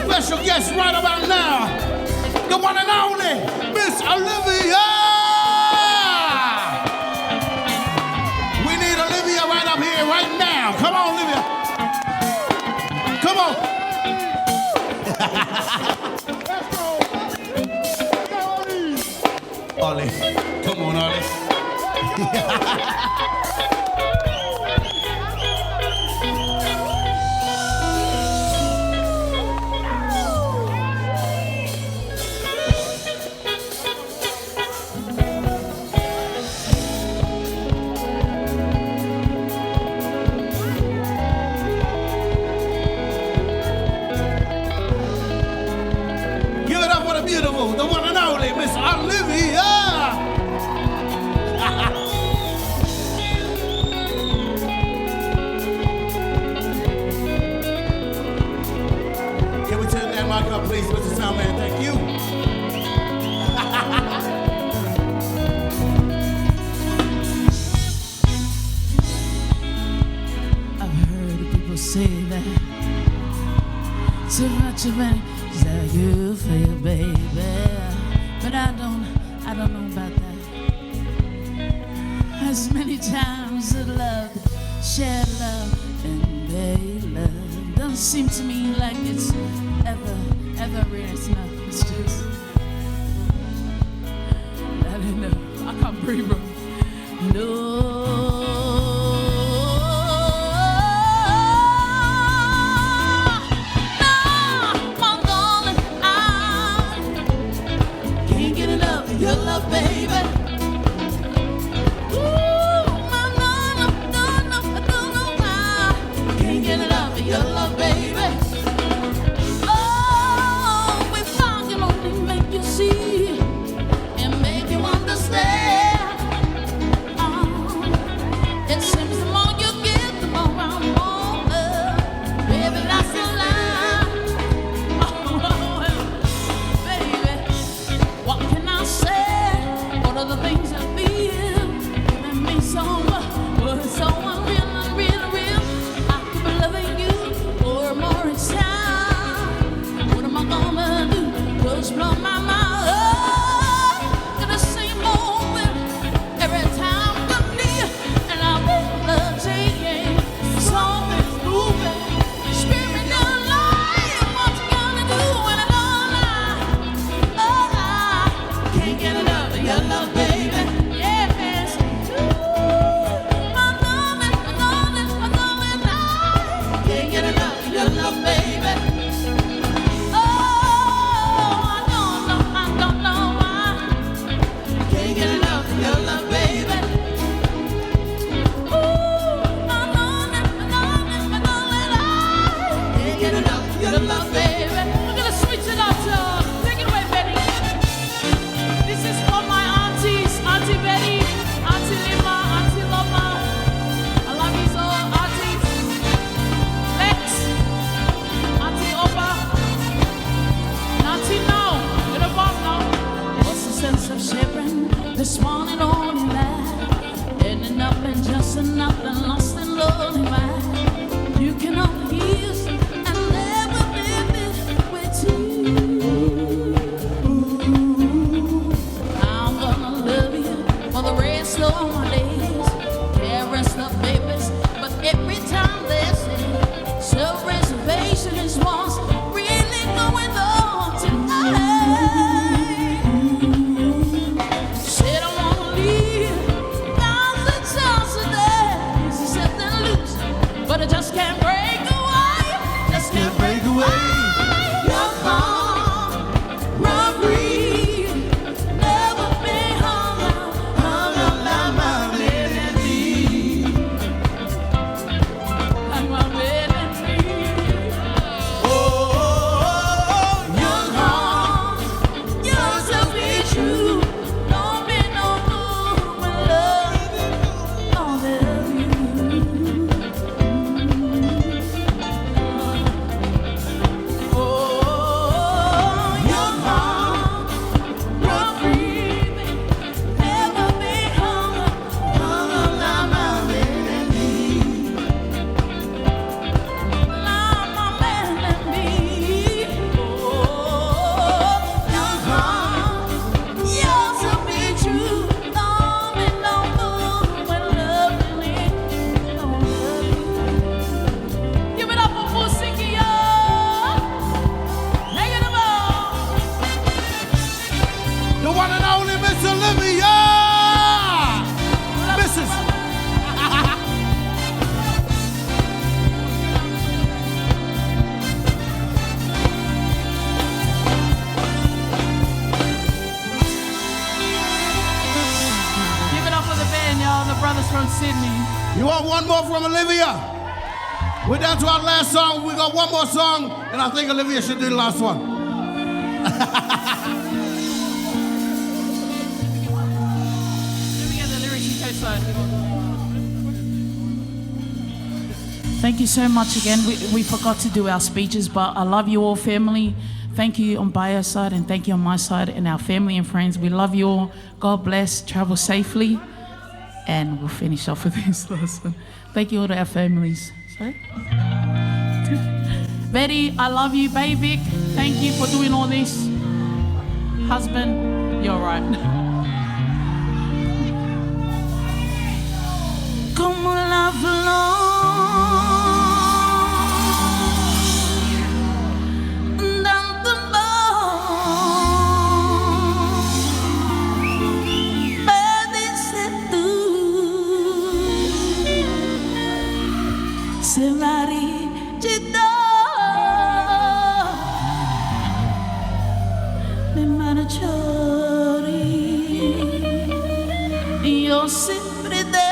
Special guest right about now, the one and only Miss Olivia. We need Olivia right up here, right now. Come on, Olivia. Come on. Ollie. Come on, Ollie. much of it is how you feel, baby. But I don't know about that. As many times I've loved, shared love, and made love. Doesn't seem to me like it's ever real. It's not. It's just, I don't know. I can't breathe, bro. No. Your love, baby. Ooh, my love, no, why. Can't get enough of your love, baby. Oh, we found can only make you see and make you understand. It seems the more you give, the more I want love. Baby, that's a lie. Oh, baby, what can I say? What are the things I feel? Giving me so much, but it's so unreal, unreal. I keep loving you for more each time. What am I gonna do? Just blow my mind. Oh, in the same moment, every time I'm near, and I will change. Something's moving, screaming down light. What you gonna do when I don't lie? Oh, I can't get enough of your love, baby. Yes. Ooh, my darling, I can't get enough of your love, baby. Oh, I don't know why. Can't get enough of your love, baby. Ooh, my darling, I can't get enough of your love, baby. We're gonna switch it up, y'all. Take it away, Betty. This is for my aunties, Auntie Betty, Auntie Lima, Auntie Loma. I love you so, aunties. Lex, Auntie Opa, Auntie No, you're the bomb now. What's the sense of sharing this morning only life? Ending up in just nothing, lost and lonely mind. You can only use and never live it with you. I'm gonna love you for the rest of my days. Can't stuff, babies, but every time they say self-reservation is what's really going on tonight. Said I wanna leave, now's the chance today. Easy said than lose, but I just can't break away. Just can't break away. You're gone, run free. Never been hung up like my melody. Like my melody. Oh, you're gone, you're so be true. Don't be no fool when love, don't love you. Oh, you're gone, run free. Never be hung up like my melody. Like my melody. Oh, you're gone, you're so be true. Don't be no fool when loving me, don't love you. Give it up for Musiki, y'all. Negative all. The one and only Miss Olivia! Mrs. Give it up for the band, y'all. The brothers from Sydney. You want one more from Olivia? We're down to our last song. We got one more song, and I think Olivia should do the last one. Thank you so much again. We forgot to do our speeches, but I love you all, family. Thank you on Paea's side and thank you on my side and our family and friends. We love you all. God bless. Travel safely. And we'll finish off with this last one. Thank you all to our families. Sorry? Betty, I love you, baby. Thank you for doing all this. Husband, you're right. Como la flor dando amor, me dices tú, se marchitó, me marchó, y yo siempre te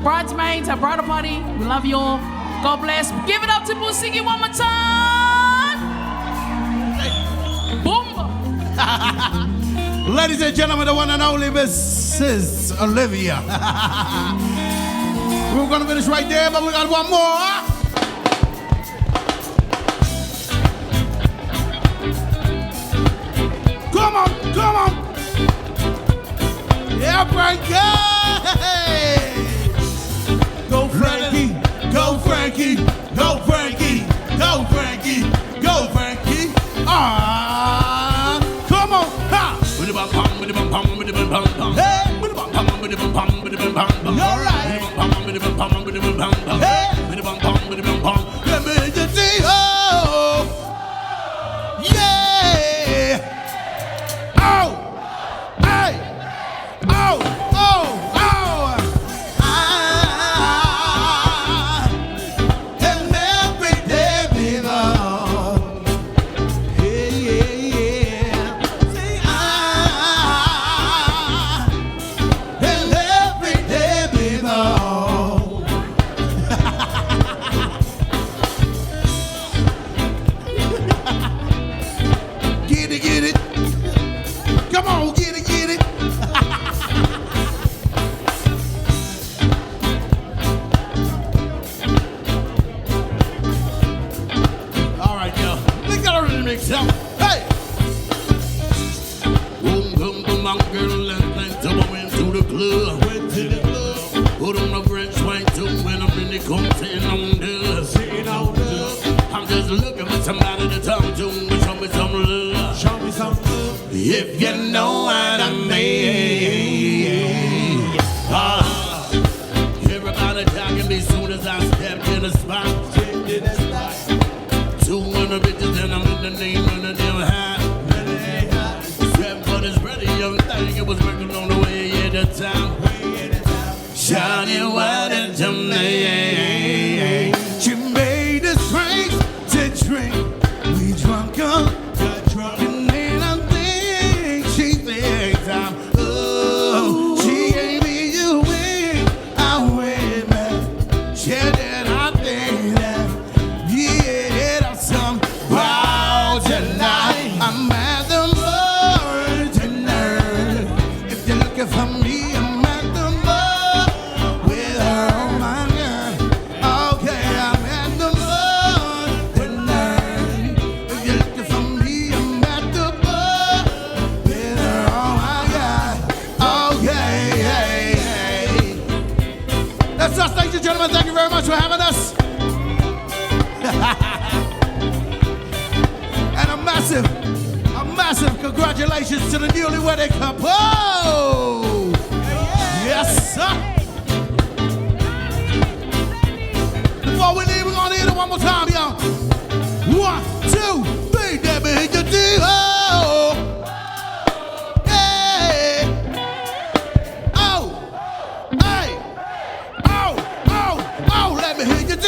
Bridesmaids, our bridal party, we love you all. God bless. Give it up to Musiki one more time. Boom. Ladies and gentlemen, the one and only Mrs. Olivia. We're going to finish right there, but we got one more. Come on, come on. Yeah, Frankie. Go Frankie, go Frankie, go Frankie, go Frankie, go Frankie. Ah, come on, ha. Hey, all right. Let me hear you say, oh, yeah. Oh, hey, oh, oh, oh. And every day belong. Yeah, yeah, yeah. Say, and every day belong. Get it, get it. Come on, get it, get it. All right, y'all. We got a remix, y'all. Hey! Boom, boom, boom, my girl, and to went to the club. Went to the club. Put on the French white too when I'm in the court sitting on the. I'm just looking for somebody to talk to and show me some love. Show me some love. If you know what I mean. Everybody talking me soon as I stepped in the spot. 200 bitches and I'm in the name of the damn high. Strap for this pretty young thing, it was working on the way at the time. Shawty, what did you make? She made us drinks to drink. We drunk up, got drunk, and then I think she thinks I'm. Oh, she gave me you win, I win back. She did, I think that. Yeah, that's some wow tonight. I'm at the bar tonight. If you're looking for me, I'm at the bar with her. Oh my God. Okay, I'm at the bar tonight. If you're looking for me, I'm at the bar with her. Oh my God. Okay, hey, hey. That's us, ladies and gentlemen. Thank you very much for having us. And a massive congratulations to the newly wedded couple. Yes, sir. Before we leave, we're gonna hit it one more time, y'all. 1, 2, 3, let me hit your deal. Hey. Oh. Hey. Oh. Oh. Oh. Let me hit your deal.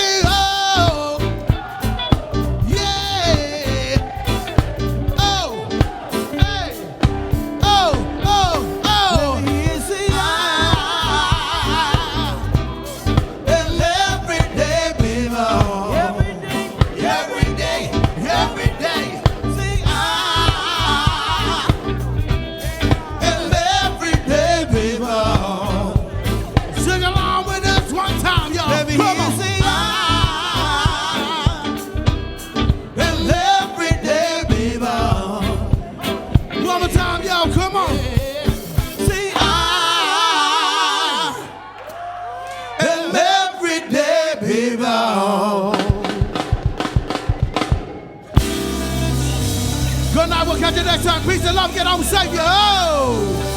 Good night, we'll catch you next time. Peace and love, get home safe, yo!